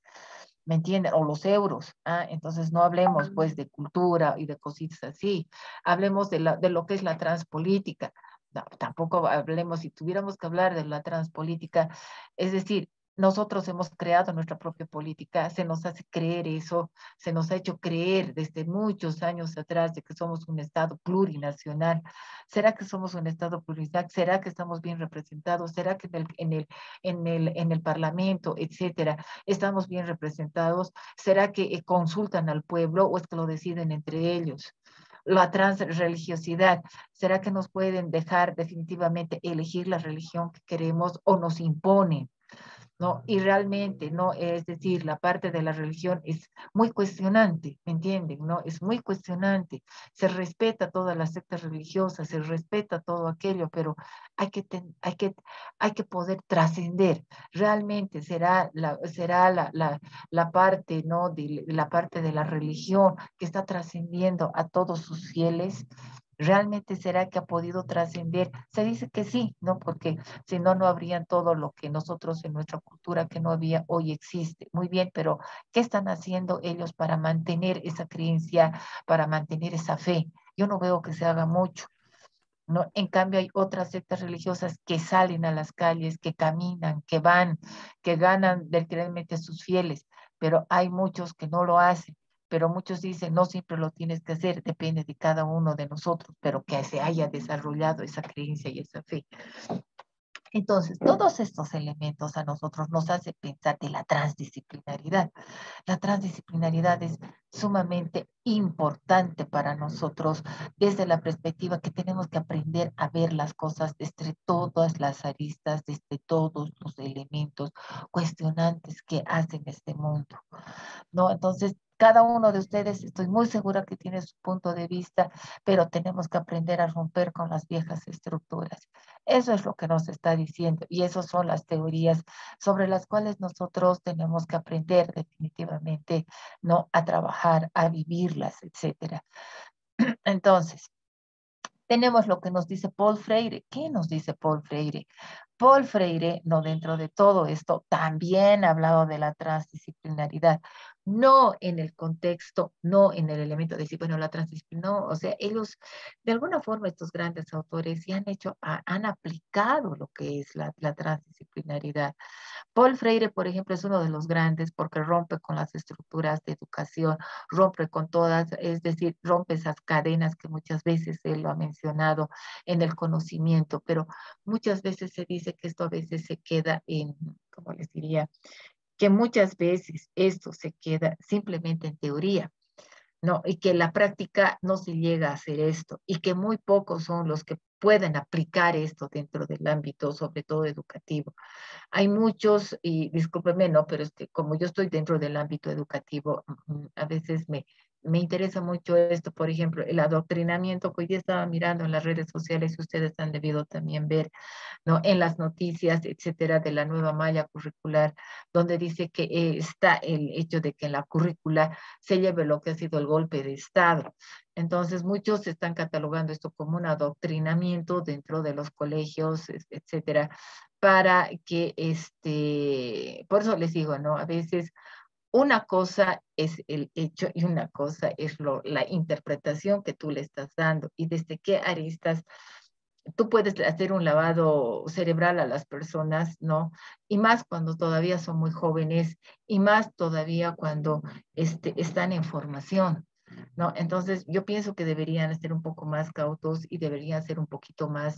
¿Me entienden? O los euros. Entonces no hablemos pues de cultura y de cositas así. Hablemos de lo que es la transpolítica. No, tampoco hablemos, si tuviéramos que hablar de la transpolítica, es decir, nosotros hemos creado nuestra propia política, se nos hace creer eso, se nos ha hecho creer desde muchos años atrás de que somos un Estado plurinacional. ¿Será que somos un Estado plurinacional? ¿Será que estamos bien representados? ¿Será que en el Parlamento, etcétera, estamos bien representados? ¿Será que consultan al pueblo o es que lo deciden entre ellos? La transreligiosidad, ¿será que nos pueden dejar definitivamente elegir la religión que queremos o nos imponen? ¿No? Y realmente, ¿no? Es decir, la parte de la religión es muy cuestionante, ¿me entienden? ¿No? Es muy cuestionante. Se respeta todas las sectas religiosas, se respeta todo aquello, pero hay que, hay que poder trascender. Realmente la parte, ¿no? La parte de la religión que está trascendiendo a todos sus fieles. ¿Realmente será que ha podido trascender? Se dice que sí, ¿no? Porque si no, no habrían todo lo que nosotros en nuestra cultura que no había, hoy existe. Muy bien, pero ¿qué están haciendo ellos para mantener esa creencia, para mantener esa fe? Yo no veo que se haga mucho. ¿No? En cambio, hay otras sectas religiosas que salen a las calles, que caminan, que van, que ganan realmente sus fieles, pero hay muchos que no lo hacen. Pero muchos dicen, no siempre lo tienes que hacer, depende de cada uno de nosotros, pero que se haya desarrollado esa creencia y esa fe. Entonces, todos estos elementos a nosotros nos hacen pensar de la transdisciplinaridad. La transdisciplinaridad es sumamente importante para nosotros desde la perspectiva que tenemos que aprender a ver las cosas desde todas las aristas, desde todos los elementos cuestionantes que hacen este mundo, ¿no? Entonces, Cada uno de ustedes, estoy muy segura que tiene su punto de vista, pero tenemos que aprender a romper con las viejas estructuras. Eso es lo que nos está diciendo y esas son las teorías sobre las cuales nosotros tenemos que aprender definitivamente, ¿no? A trabajar, a vivirlas, etcétera. Entonces, tenemos lo que nos dice Paul Freire. ¿Qué nos dice Paul Freire? Paul Freire, no dentro de todo esto, también ha hablado de la transdisciplinaridad, no en el contexto, no en el elemento de decir, bueno, la transdisciplinaridad, no, o sea, ellos, de alguna forma, estos grandes autores sí han hecho, han aplicado lo que es la transdisciplinaridad. Paul Freire, por ejemplo, es uno de los grandes porque rompe con las estructuras de educación, rompe con todas, es decir, rompe esas cadenas que muchas veces él lo ha mencionado en el conocimiento, pero muchas veces se dice que esto a veces se queda en, ¿cómo les diría? Que muchas veces esto se queda simplemente en teoría. No, y que la práctica no se llega a hacer esto y que muy pocos son los que pueden aplicar esto dentro del ámbito, sobre todo educativo. Hay muchos, y discúlpeme, no, pero es que como yo estoy dentro del ámbito educativo, a veces me interesa mucho esto, por ejemplo, el adoctrinamiento que hoy día estaba mirando en las redes sociales, y ustedes han debido también ver, ¿no? En las noticias, etcétera, de la nueva malla curricular, donde dice que está el hecho de que en la currícula se lleve lo que ha sido el golpe de Estado. Entonces, muchos están catalogando esto como un adoctrinamiento dentro de los colegios, etcétera, para que, por eso les digo, ¿no? A veces una cosa es el hecho y una cosa es la interpretación que tú le estás dando y desde qué aristas tú puedes hacer un lavado cerebral a las personas, ¿no? Y más cuando todavía son muy jóvenes y más todavía cuando están en formación, ¿no? Entonces, yo pienso que deberían ser un poco más cautos y deberían ser un poquito más,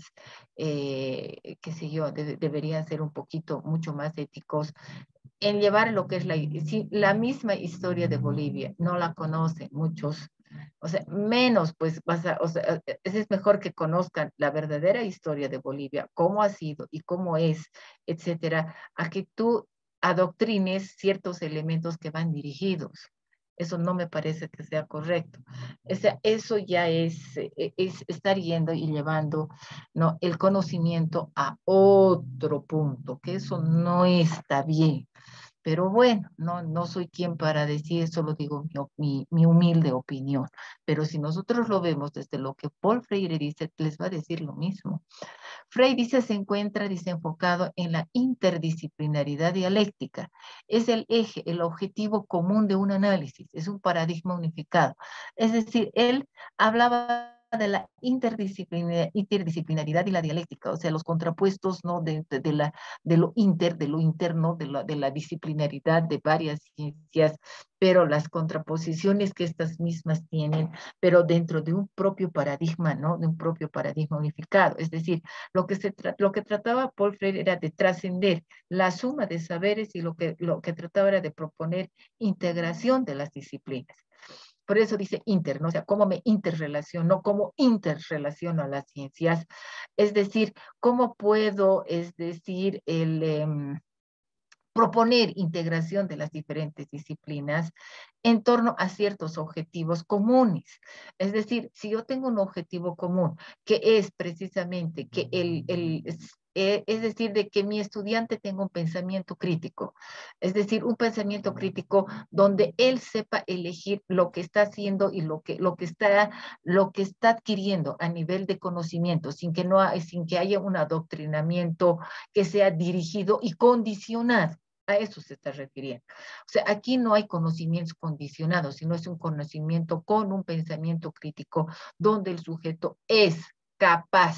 qué sé yo, deberían ser un poquito, mucho más éticos en llevar lo que es la misma historia de Bolivia. No la conocen muchos, o sea, menos, pues, o sea, es mejor que conozcan la verdadera historia de Bolivia, cómo ha sido y cómo es, etcétera, a que tú adoctrines ciertos elementos que van dirigidos. Eso no me parece que sea correcto. O sea, eso ya es estar yendo y llevando, ¿no? El conocimiento a otro punto, que eso no está bien. Pero bueno, no soy quien para decir, solo digo mi humilde opinión. Pero si nosotros lo vemos desde lo que Paul Freire dice, les va a decir lo mismo. Freire dice, se encuentra, dice, enfocado en la interdisciplinaridad dialéctica. Es el eje, el objetivo común de un análisis, es un paradigma unificado. Es decir, él hablaba de la interdisciplinaridad y la dialéctica, o sea, los contrapuestos, ¿no? De lo de lo interno, de la disciplinaridad de varias ciencias, pero las contraposiciones que estas mismas tienen, pero dentro de un propio paradigma, ¿no? De un propio paradigma unificado. Es decir, lo que trataba Paul Freire era de trascender la suma de saberes y lo que trataba era de proponer integración de las disciplinas. Por eso dice inter, ¿no? O sea, cómo me interrelaciono, cómo interrelaciono a las ciencias. Es decir, cómo puedo, es decir, proponer integración de las diferentes disciplinas en torno a ciertos objetivos comunes. Es decir, si yo tengo un objetivo común, que es precisamente que es decir, de que mi estudiante tenga un pensamiento crítico, es decir, un pensamiento crítico donde él sepa elegir lo que está haciendo y lo que está adquiriendo a nivel de conocimiento, sin que haya un adoctrinamiento que sea dirigido y condicionado. A eso se está refiriendo. O sea, aquí no hay conocimientos condicionados, sino es un conocimiento con un pensamiento crítico donde el sujeto es capaz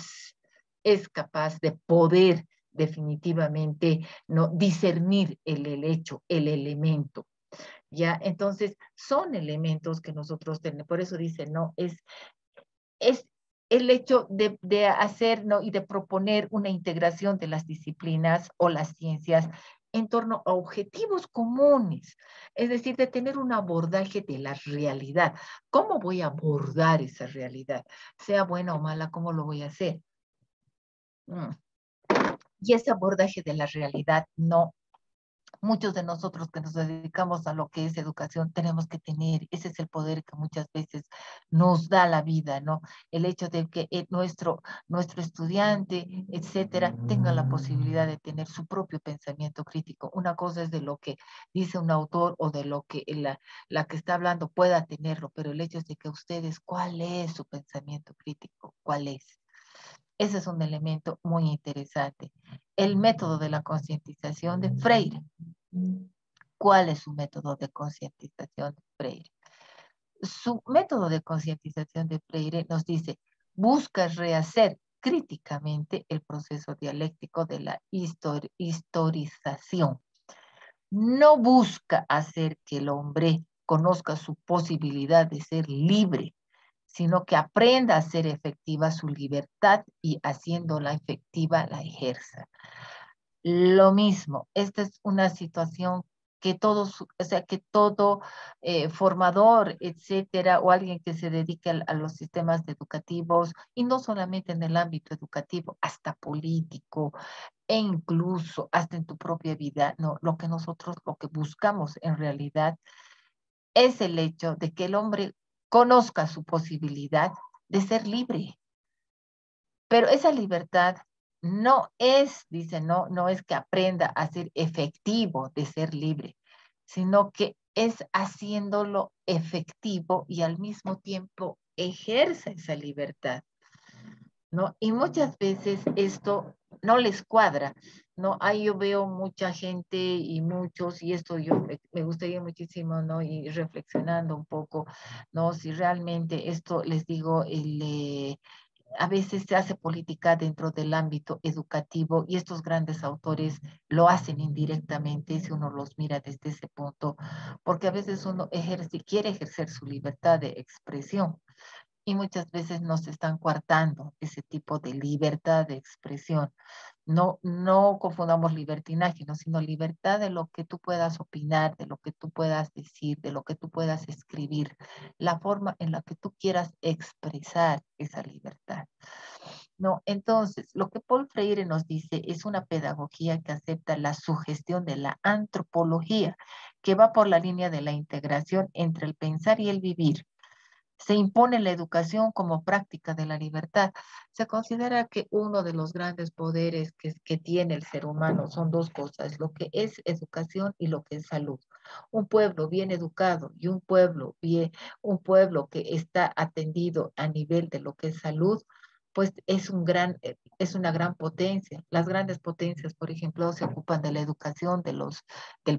de poder definitivamente no discernir el hecho, el elemento. ¿Ya? Entonces, son elementos que nosotros tenemos, por eso dice, no, es el hecho de hacer, ¿no? Y de proponer una integración de las disciplinas o las ciencias en torno a objetivos comunes, es decir, de tener un abordaje de la realidad. ¿Cómo voy a abordar esa realidad? Sea buena o mala, ¿cómo lo voy a hacer? Y ese abordaje de la realidad no muchos de nosotros que nos dedicamos a lo que es educación tenemos que tener, ese es el poder que muchas veces nos da la vida, ¿no? El hecho de que nuestro estudiante, etcétera, tenga la posibilidad de tener su propio pensamiento crítico. Una cosa es de lo que dice un autor o de lo que la que está hablando pueda tenerlo, pero el hecho es de que ustedes, ¿cuál es su pensamiento crítico? ¿Cuál es? Ese es un elemento muy interesante. El método de la concientización de Freire. ¿Cuál es su método de concientización de Freire? Su método de concientización de Freire nos dice, busca rehacer críticamente el proceso dialéctico de la historización. No busca hacer que el hombre conozca su posibilidad de ser libre, sino que aprenda a ser efectiva su libertad y haciéndola efectiva la ejerza. Lo mismo, esta es una situación que todos, o sea, que todo formador, etcétera, o alguien que se dedique a los sistemas educativos, y no solamente en el ámbito educativo, hasta político, e incluso hasta en tu propia vida, no, lo que nosotros, lo que buscamos en realidad es el hecho de que el hombre conozca su posibilidad de ser libre. Pero esa libertad no es, dice, no es que aprenda a ser efectivo de ser libre, sino que es haciéndolo efectivo y al mismo tiempo ejerce esa libertad, ¿no? Y muchas veces esto no les cuadra, ¿no? Ahí yo veo mucha gente y muchos, y esto yo me gustaría muchísimo, ¿no? Y reflexionando un poco, ¿no? Si realmente esto, les digo, a veces se hace política dentro del ámbito educativo y estos grandes autores lo hacen indirectamente si uno los mira desde ese punto, porque a veces uno quiere ejercer su libertad de expresión y muchas veces nos están coartando ese tipo de libertad de expresión. No confundamos libertinaje, ¿no? Sino libertad de lo que tú puedas opinar, de lo que tú puedas decir, de lo que tú puedas escribir, la forma en la que tú quieras expresar esa libertad. No, entonces, lo que Paul Freire nos dice es una pedagogía que acepta la sugestión de la antropología, que va por la línea de la integración entre el pensar y el vivir. Se impone la educación como práctica de la libertad. Se considera que uno de los grandes poderes que tiene el ser humano son dos cosas, lo que es educación y lo que es salud. Un pueblo bien educado y un pueblo que está atendido a nivel de lo que es salud, pues es una gran potencia. Las grandes potencias, por ejemplo, se ocupan de la educación del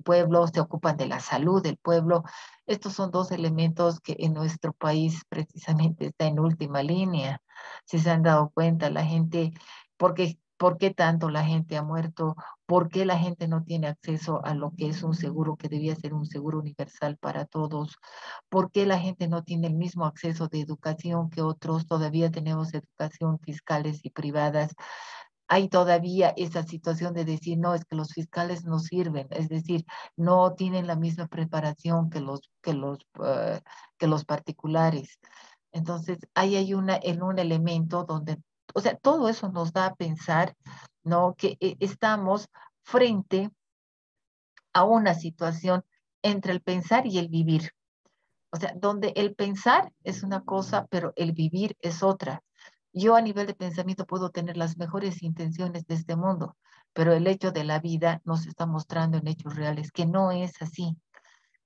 pueblo, se ocupan de la salud del pueblo. Estos son dos elementos que en nuestro país precisamente está en última línea. Si se han dado cuenta, la gente, ¿por qué tanto la gente ha muerto? ¿Por qué la gente no tiene acceso a lo que es un seguro que debía ser un seguro universal para todos? ¿Por qué la gente no tiene el mismo acceso de educación que otros? Todavía tenemos educación fiscales y privadas. Hay todavía esa situación de decir, no, es que los fiscales no sirven, es decir, no tienen la misma preparación que los particulares. Entonces, ahí hay en un elemento donde, o sea, todo eso nos da a pensar, ¿no? Que estamos frente a una situación entre el pensar y el vivir. O sea, donde el pensar es una cosa, pero el vivir es otra. Yo a nivel de pensamiento puedo tener las mejores intenciones de este mundo, pero el hecho de la vida nos está mostrando en hechos reales que no es así,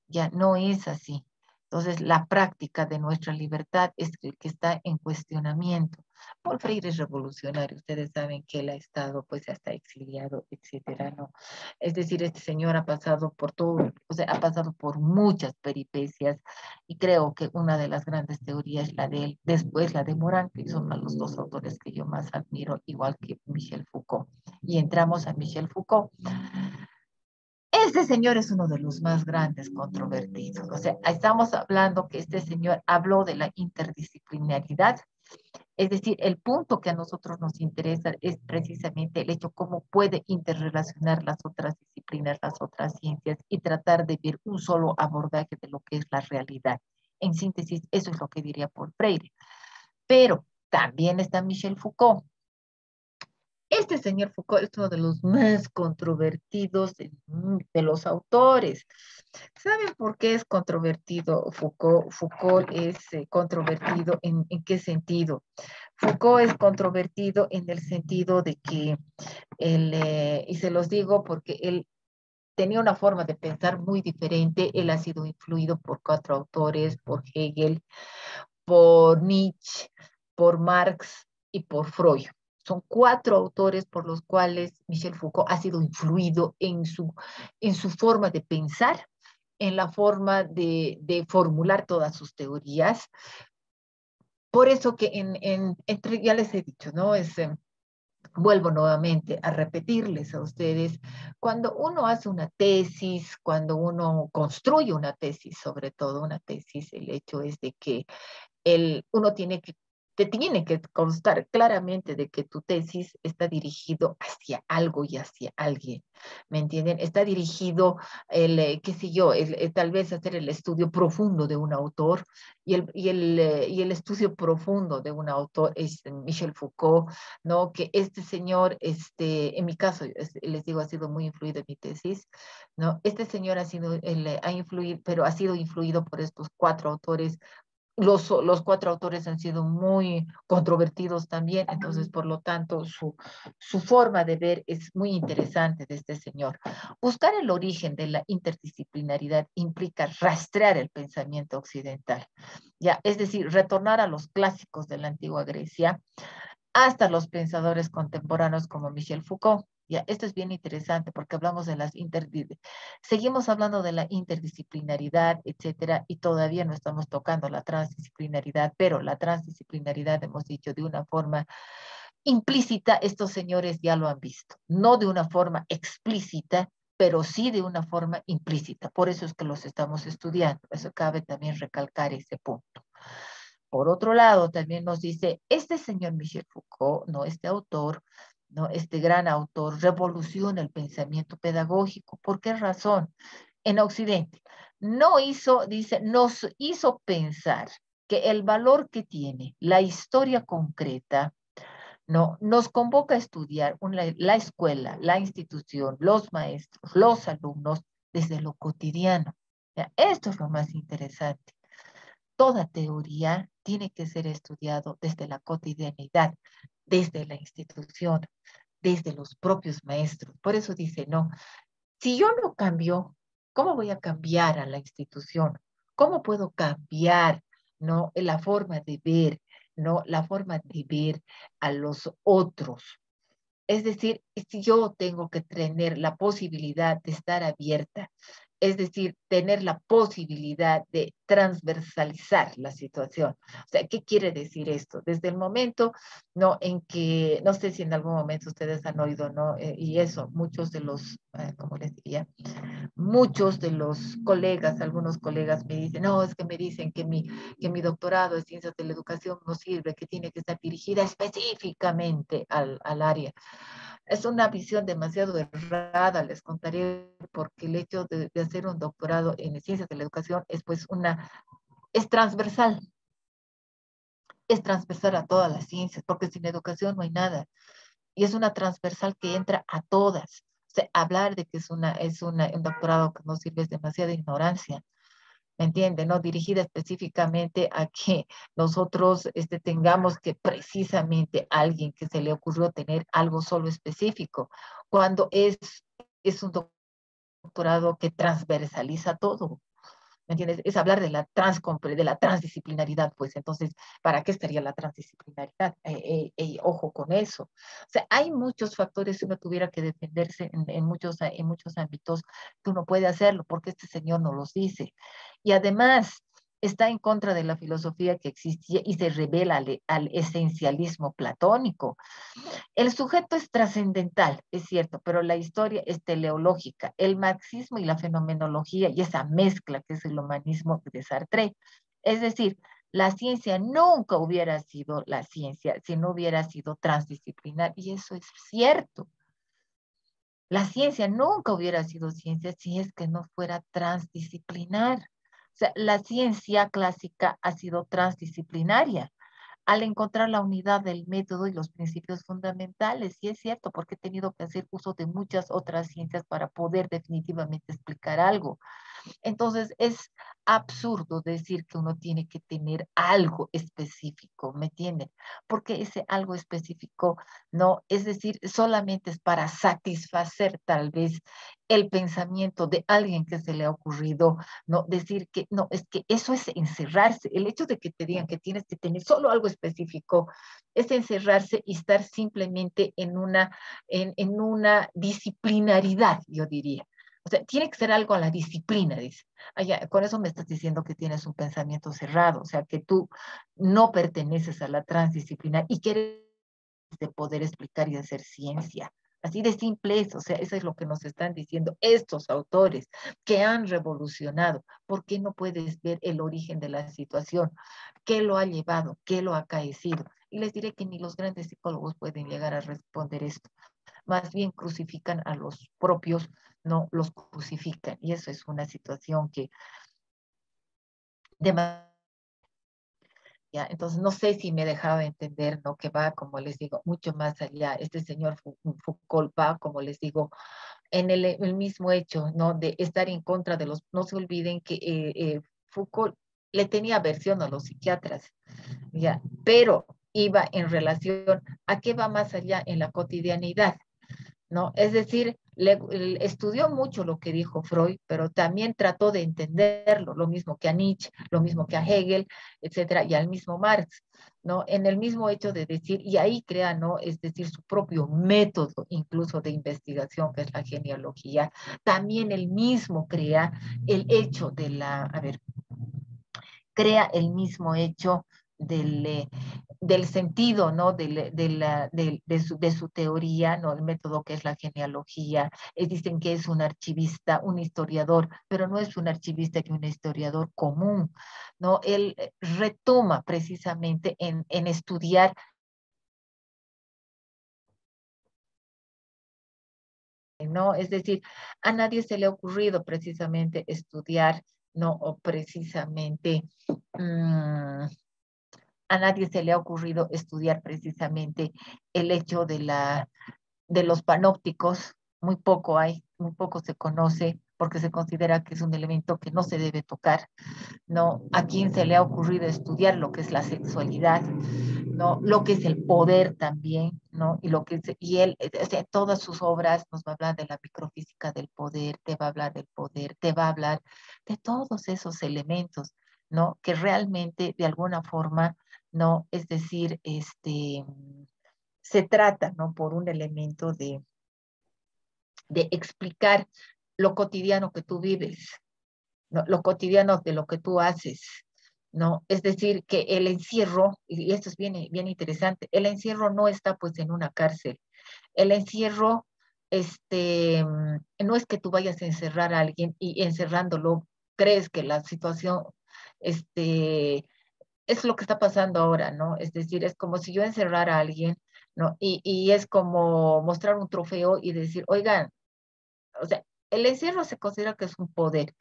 ya no es así. Entonces, la práctica de nuestra libertad es el que está en cuestionamiento. Paul Freire es revolucionario, ustedes saben que él ha estado, pues, hasta exiliado, etcétera, ¿no? Es decir, este señor ha pasado por todo, o sea, ha pasado por muchas peripecias y creo que una de las grandes teorías es la de él, después la de Morán, que son los dos autores que yo más admiro, igual que Michel Foucault. Y entramos a Michel Foucault. Este señor es uno de los más grandes controvertidos. O sea, estamos hablando que este señor habló de la interdisciplinaridad. Es decir, el punto que a nosotros nos interesa es precisamente el hecho cómo puede interrelacionar las otras disciplinas, las otras ciencias y tratar de ver un solo abordaje de lo que es la realidad. En síntesis, eso es lo que diría Paul Freire. Pero también está Michel Foucault. Este señor Foucault es uno de los más controvertidos de los autores. ¿Saben por qué es controvertido Foucault? Foucault es controvertido ¿en qué sentido? Foucault es controvertido en el sentido de que y se los digo porque él tenía una forma de pensar muy diferente. Él ha sido influido por cuatro autores, por Hegel, por Nietzsche, por Marx y por Freud. Son cuatro autores por los cuales Michel Foucault ha sido influido en su forma de pensar, en la forma de formular todas sus teorías. Por eso que ya les he dicho, ¿no? Vuelvo nuevamente a repetirles a ustedes, cuando uno hace una tesis, cuando uno construye una tesis, sobre todo una tesis, el hecho es de que uno te tiene que constar claramente de que tu tesis está dirigido hacia algo y hacia alguien, ¿me entienden? Está dirigido, qué sé yo, tal vez hacer el estudio profundo de un autor, y el estudio profundo de un autor es Michel Foucault, ¿no? Que este señor, en mi caso, les digo, ha sido muy influido en mi tesis, ¿no? Este señor ha influido, pero ha sido influido por estos cuatro autores. Los cuatro autores han sido muy controvertidos también, entonces, por lo tanto, su forma de ver es muy interesante de este señor. Buscar el origen de la interdisciplinaridad implica rastrear el pensamiento occidental, ya, es decir, retornar a los clásicos de la antigua Grecia hasta los pensadores contemporáneos como Michel Foucault. Ya, esto es bien interesante porque hablamos de seguimos hablando de la interdisciplinaridad, etcétera, y todavía no estamos tocando la transdisciplinaridad, pero la transdisciplinaridad, hemos dicho, de una forma implícita, estos señores ya lo han visto, no de una forma explícita, pero sí de una forma implícita. Por eso es que los estamos estudiando. Eso cabe también recalcar ese punto. Por otro lado, también nos dice, este señor Michel Foucault, no este autor, no este gran autor, revoluciona el pensamiento pedagógico. ¿Por qué razón? En Occidente, dice, nos hizo pensar que el valor que tiene la historia concreta, no, nos convoca a estudiar la escuela, la institución, los maestros, los alumnos, desde lo cotidiano. Ya, esto es lo más interesante. Toda teoría tiene que ser estudiado desde la cotidianidad, desde la institución, desde los propios maestros. Por eso dice, no, si yo no cambio, ¿cómo voy a cambiar a la institución? ¿Cómo puedo cambiar, no, la forma de ver, no, la forma de ver a los otros? Es decir, si yo tengo que tener la posibilidad de estar abierta, es decir, tener la posibilidad de transversalizar la situación. O sea, ¿qué quiere decir esto? Desde el momento, ¿no? En que, no sé si en algún momento ustedes han oído, ¿no? Y eso, muchos de los, ¿cómo les diría? Muchos de los colegas, algunos colegas me dicen, no, es que me dicen que mi doctorado en ciencias de la educación no sirve, que tiene que estar dirigida específicamente al área. Es una visión demasiado errada, les contaré, porque el hecho de hacer un doctorado en ciencias de la educación es pues es transversal, es transversal a todas las ciencias, porque sin educación no hay nada. Y es una transversal que entra a todas. O sea, hablar de que un doctorado que no sirve es demasiada ignorancia, ¿me entiende? ¿No? Dirigida específicamente a que nosotros tengamos que precisamente alguien que se le ocurrió tener algo solo específico, cuando es un doctorado que transversaliza todo. ¿Me entiendes? Es hablar de la transdisciplinaridad, pues entonces, ¿para qué estaría la transdisciplinaridad? Ojo con eso. O sea, hay muchos factores si uno tuviera que defenderse en muchos ámbitos que uno puede hacerlo, porque este señor no los dice. Y además, está en contra de la filosofía que existía y se revela al esencialismo platónico. El sujeto es trascendental, es cierto, pero la historia es teleológica. El marxismo y la fenomenología y esa mezcla que es el humanismo de Sartre. Es decir, la ciencia nunca hubiera sido la ciencia si no hubiera sido transdisciplinar, y eso es cierto. La ciencia nunca hubiera sido ciencia si es que no fuera transdisciplinar. O sea, la ciencia clásica ha sido transdisciplinaria. al encontrar la unidad del método y los principios fundamentales. Y es cierto, porque he tenido que hacer uso de muchas otras ciencias para poder definitivamente explicar algo. Entonces, es absurdo decir que uno tiene que tener algo específico, ¿me entienden? Porque ese algo específico, no, es decir, solamente es para satisfacer tal vez el pensamiento de alguien que se le ha ocurrido, no, decir que no, es que eso es encerrarse. El hecho de que te digan que tienes que tener solo algo específico es encerrarse y estar simplemente en una disciplinaridad, yo diría. O sea, tiene que ser algo a la disciplina, dice. Con eso me estás diciendo que tienes un pensamiento cerrado, o sea, que tú no perteneces a la transdisciplina y quieres de poder explicar y hacer ciencia. Así de simple es, o sea, eso es lo que nos están diciendo estos autores que han revolucionado. ¿Por qué no puedes ver el origen de la situación? ¿Qué lo ha llevado? ¿Qué lo ha acaecido? Y les diré que ni los grandes psicólogos pueden llegar a responder esto. Más bien crucifican a los propios, no los crucifican. Y eso es una situación que de ¿ya? Entonces, no sé si me he dejado entender, ¿no? Que va, como les digo, mucho más allá. Este señor Foucault va, como les digo, en el mismo hecho, ¿no? De estar en contra de los, no se olviden que Foucault le tenía aversión a los psiquiatras, ¿ya? Pero iba en relación a qué va más allá en la cotidianidad. ¿No? Es decir, estudió mucho lo que dijo Freud, pero también trató de entenderlo, lo mismo que a Nietzsche, lo mismo que a Hegel, etcétera, y al mismo Marx, ¿no? En el mismo hecho de decir, y ahí crea, ¿no? Es decir, su propio método, incluso de investigación, que es la genealogía, también él mismo crea el hecho de a ver, crea el mismo hecho del sentido, ¿no? De su teoría, ¿no? El método que es la genealogía. Dicen que es un archivista, un historiador, pero no es un archivista ni un historiador común, ¿no? Él retoma precisamente en estudiar, ¿no? Es decir, a nadie se le ha ocurrido precisamente estudiar, ¿no? O precisamente... Mmm, a nadie se le ha ocurrido estudiar precisamente el hecho de los panópticos. Muy poco hay, muy poco se conoce porque se considera que es un elemento que no se debe tocar, ¿no? ¿A quién se le ha ocurrido estudiar lo que es la sexualidad, ¿no? Lo que es el poder también, ¿no? Y él, o sea, todas sus obras nos va a hablar de la microfísica del poder, te va a hablar del poder, te va a hablar de todos esos elementos, ¿no? Que realmente de alguna forma, ¿no? Es decir, se trata, ¿no? Por un elemento de explicar lo cotidiano que tú vives, ¿no? Lo cotidiano de lo que tú haces, ¿no? Es decir, que el encierro, y esto es bien, bien interesante, el encierro no está pues en una cárcel. El encierro, no es que tú vayas a encerrar a alguien y encerrándolo crees que la situación, este, es lo que está pasando ahora, ¿no? Es decir, es como si yo encerrara a alguien, ¿no? Y es como mostrar un trofeo y decir, oigan, o sea, el encierro se considera que es un poder,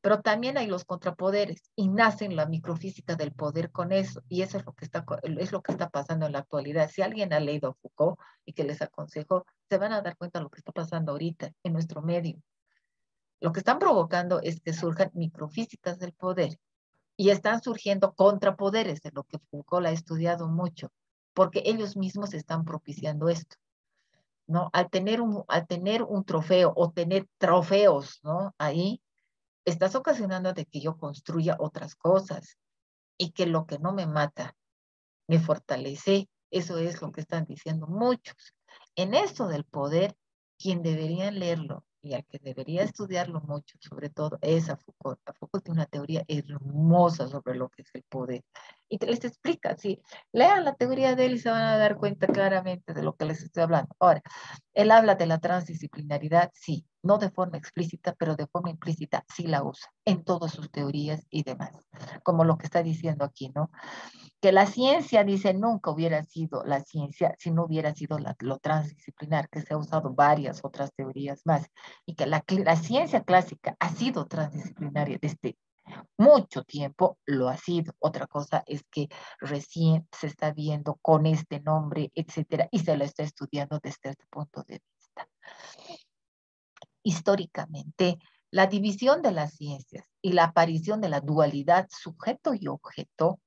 pero también hay los contrapoderes y nacen la microfísica del poder con eso y eso es lo que está pasando en la actualidad. Si alguien ha leído a Foucault y que les aconsejo, se van a dar cuenta de lo que está pasando ahorita en nuestro medio. Lo que están provocando es que surjan microfísicas del poder y están surgiendo contrapoderes, de lo que Foucault ha estudiado mucho, porque ellos mismos están propiciando esto. ¿No? Al tener un trofeo o tener trofeos, ¿no? Ahí estás ocasionando de que yo construya otras cosas y que lo que no me mata me fortalece. Eso es lo que están diciendo muchos. En esto del poder, quien debería leerlo y al que debería estudiarlo mucho, sobre todo, es a Foucault. A Foucault tiene una teoría hermosa sobre lo que es el poder. Y te les explica, sí, lean la teoría de él y se van a dar cuenta claramente de lo que les estoy hablando. Ahora, él habla de la transdisciplinaridad, sí, no de forma explícita, pero de forma implícita sí la usa en todas sus teorías y demás, como lo que está diciendo aquí, ¿no? Que la ciencia, dice, nunca hubiera sido la ciencia si no hubiera sido lo transdisciplinar, que se ha usado varias otras teorías más, y que la ciencia clásica ha sido transdisciplinaria desde Mucho tiempo lo ha sido. Otra cosa es que recién se está viendo con este nombre, etcétera, y se lo está estudiando desde este punto de vista. Históricamente, la división de las ciencias y la aparición de la dualidad sujeto y objeto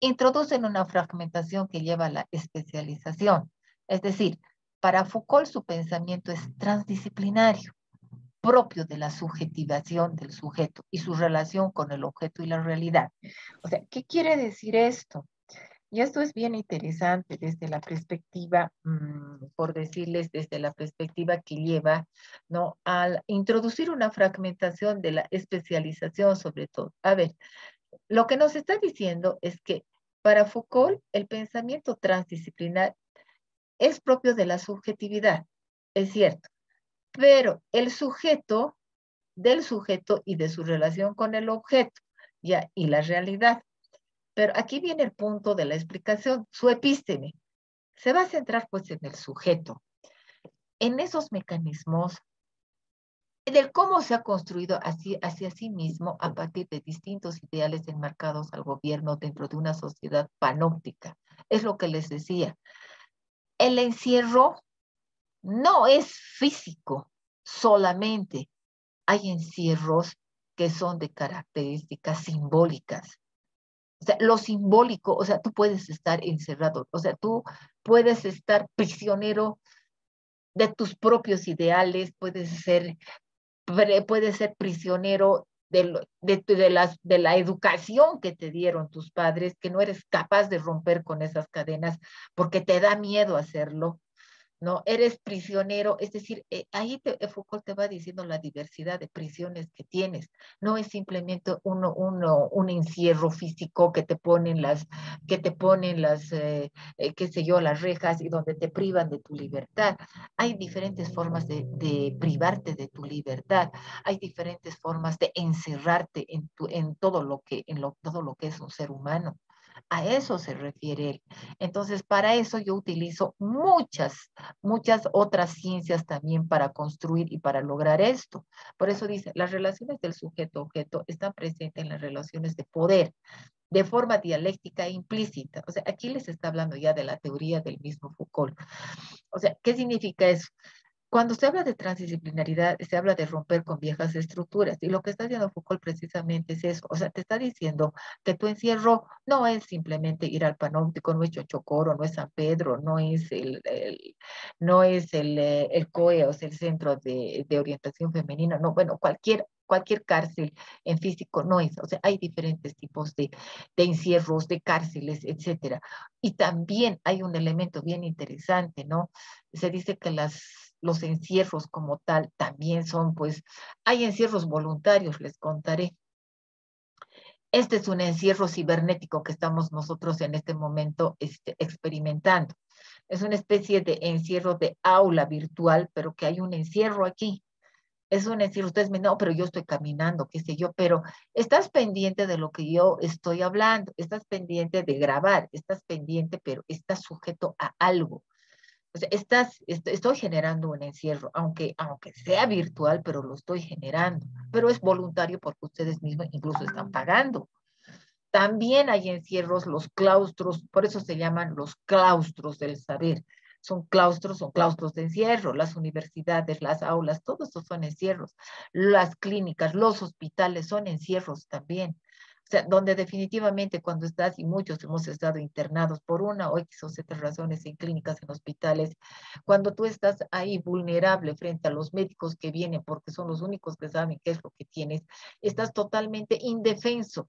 introducen una fragmentación que lleva a la especialización. Es decir, para Foucault su pensamiento es transdisciplinario, propio de la subjetivación del sujeto y su relación con el objeto y la realidad. O sea, ¿qué quiere decir esto? Y esto es bien interesante desde la perspectiva, por decirles, desde la perspectiva que lleva, ¿no? Al introducir una fragmentación de la especialización sobre todo. A ver, lo que nos está diciendo es que para Foucault el pensamiento transdisciplinar es propio de la subjetividad, es cierto, pero el sujeto, del sujeto y de su relación con el objeto, ya, y la realidad. Pero aquí viene el punto de la explicación, su epísteme. Se va a centrar pues en el sujeto, en esos mecanismos, del cómo se ha construido hacia sí mismo a partir de distintos ideales enmarcados al gobierno dentro de una sociedad panóptica. Es lo que les decía. El encierro no es físico solamente. Hay encierros que son de características simbólicas. O sea, lo simbólico, o sea, tú puedes estar encerrado, o sea, tú puedes estar prisionero de tus propios ideales, puedes ser prisionero de la educación que te dieron tus padres, que no eres capaz de romper con esas cadenas porque te da miedo hacerlo. ¿No? Eres prisionero, es decir, Foucault te va diciendo la diversidad de prisiones que tienes. No es simplemente un encierro físico que te ponen qué sé yo, las rejas y donde te privan de tu libertad. Hay diferentes formas de privarte de tu libertad. Hay diferentes formas de encerrarte en todo lo que es un ser humano. A eso se refiere él. Entonces, para eso yo utilizo muchas otras ciencias también para construir y para lograr esto. Por eso dice, las relaciones del sujeto-objeto están presentes en las relaciones de poder, de forma dialéctica e implícita. O sea, aquí les está hablando ya de la teoría del mismo Foucault. O sea, ¿qué significa eso? Cuando se habla de transdisciplinaridad, se habla de romper con viejas estructuras. Y lo que está haciendo Foucault precisamente es eso. O sea, te está diciendo que tu encierro no es simplemente ir al panóptico, no es Chochocoro, no es San Pedro, no es el COE, o sea, el Centro de Orientación Femenina. No, bueno, cualquier cárcel en físico no es. O sea, hay diferentes tipos de encierros, de cárceles, etcétera. Y también hay un elemento bien interesante, ¿no? Se dice que los encierros como tal también son, pues, hay encierros voluntarios, les contaré. Este es un encierro cibernético que estamos nosotros en este momento experimentando. Es una especie de encierro de aula virtual, pero que hay un encierro aquí. Es un encierro, ustedes me no, pero yo estoy caminando, qué sé yo, pero estás pendiente de lo que yo estoy hablando, estás pendiente de grabar, estás pendiente, pero estás sujeto a algo. O sea, estoy generando un encierro, aunque sea virtual, pero lo estoy generando. Pero es voluntario porque ustedes mismos incluso están pagando. También hay encierros, los claustros, por eso se llaman los claustros del saber. Son claustros de encierro, las universidades, las aulas, todos estos son encierros. Las clínicas, los hospitales son encierros también. O sea, donde definitivamente cuando estás, y muchos hemos estado internados por una o X o Z razones en clínicas, en hospitales, cuando tú estás ahí vulnerable frente a los médicos que vienen porque son los únicos que saben qué es lo que tienes, estás totalmente indefenso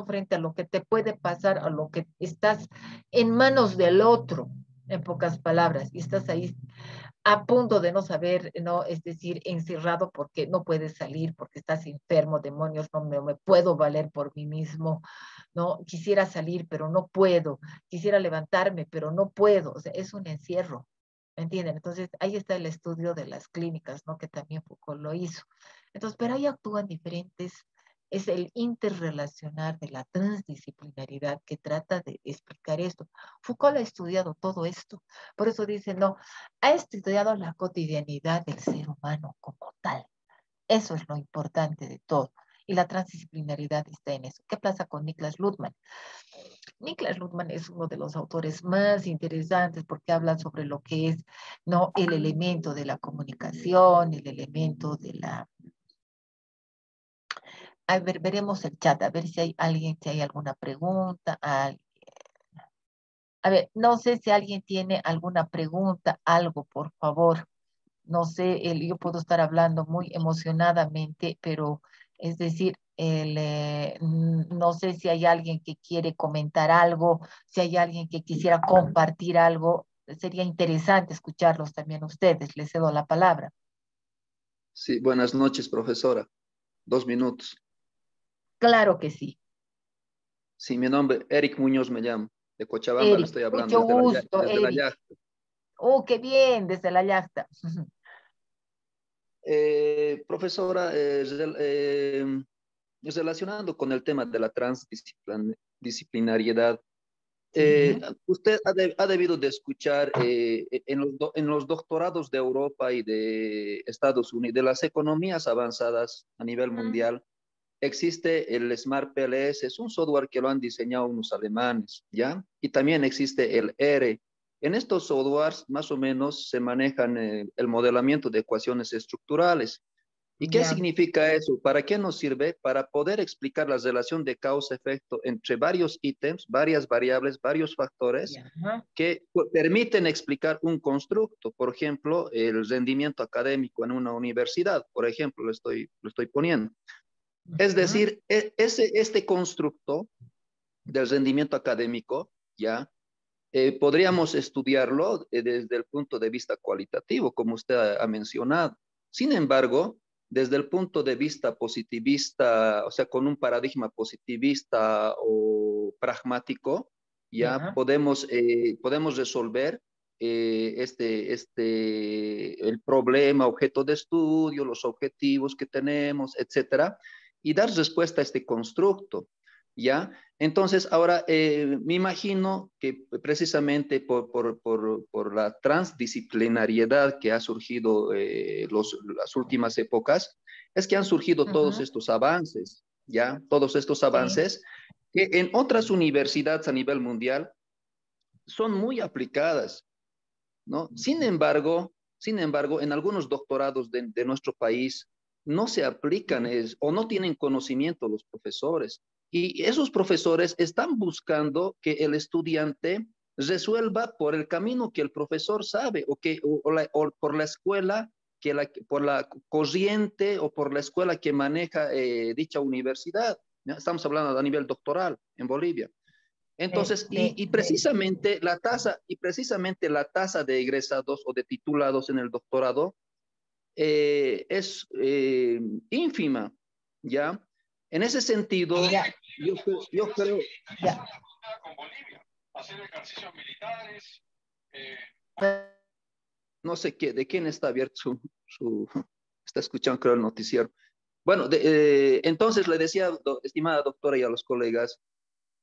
frente a lo que te puede pasar, a lo que estás en manos del otro, en pocas palabras, y estás ahí a punto de no saber, ¿no? Es decir, encerrado porque no puedes salir, porque estás enfermo, demonios, no me puedo valer por mí mismo, ¿no? Quisiera salir, pero no puedo, quisiera levantarme, pero no puedo, o sea, es un encierro, ¿me entienden? Entonces, ahí está el estudio de las clínicas, ¿no? Que también Foucault lo hizo. Entonces, pero ahí actúan diferentes, es el interrelacionar de la transdisciplinaridad que trata de explicar esto. Foucault ha estudiado todo esto, por eso dice, no, ha estudiado la cotidianidad del ser humano como tal. Eso es lo importante de todo. Y la transdisciplinariedad está en eso. ¿Qué pasa con Niklas Luhmann? Niklas Luhmann es uno de los autores más interesantes porque habla sobre lo que es, ¿no?, el elemento de la comunicación, el elemento de la... A ver, veremos el chat, a ver si hay alguien, si hay alguna pregunta. A ver, no sé si alguien tiene alguna pregunta, algo, por favor. No sé, yo puedo estar hablando muy emocionadamente, pero es decir, no sé si hay alguien que quiere comentar algo, si hay alguien que quisiera compartir algo. Sería interesante escucharlos también ustedes. Les cedo la palabra. Sí, buenas noches, profesora. 2 minutos. Claro que sí. Sí, mi nombre, Eric Muñoz me llamo. De Cochabamba le Eric, estoy hablando mucho gusto, desde la Eric. yacta. Oh, qué bien, desde la yacta. Profesora, relacionando con el tema de la transdisciplinariedad, Sí. usted ha debido de escuchar en los doctorados de Europa y de Estados Unidos, de las economías avanzadas a nivel Mm, mundial, existe el Smart PLS, es un software que lo han diseñado unos alemanes, ¿ya? Y también existe el R. En estos softwares más o menos se manejan el modelamiento de ecuaciones estructurales. ¿Y qué ya. significa eso? ¿Para qué nos sirve? Para poder explicar la relación de causa-efecto entre varios ítems, varias variables, varios factores Ya. que permiten explicar un constructo. Por ejemplo, el rendimiento académico en una universidad, por ejemplo, lo estoy poniendo. Es Ujú. decir, este constructo del rendimiento académico, ¿ya? Podríamos estudiarlo desde el punto de vista cualitativo, como usted ha mencionado. Sin embargo, desde el punto de vista positivista, o sea, con un paradigma positivista o pragmático, ya Ya. podemos resolver el problema, objeto de estudio, los objetivos que tenemos, etcétera, y dar respuesta a este constructo, ¿ya? Entonces, ahora me imagino que precisamente por la transdisciplinariedad que ha surgido las últimas épocas, es que han surgido todos Ujú. estos avances, ¿ya? Todos estos Sí. avances que en otras universidades a nivel mundial son muy aplicadas, ¿no? Sin embargo, en algunos doctorados de nuestro país no se aplican o no tienen conocimiento los profesores. Y esos profesores están buscando que el estudiante resuelva por el camino que el profesor sabe o por la escuela, por la corriente o por la escuela que maneja dicha universidad. ¿Ya? Estamos hablando a nivel doctoral en Bolivia. Entonces, Sí, sí. y precisamente la tasa de egresados o de titulados en el doctorado es ínfima, ¿ya? En ese sentido, Ya, yo creo, ya. no sé qué, de quién está abierto está escuchando creo el noticiero. Bueno, entonces le decía, estimada doctora y a los colegas,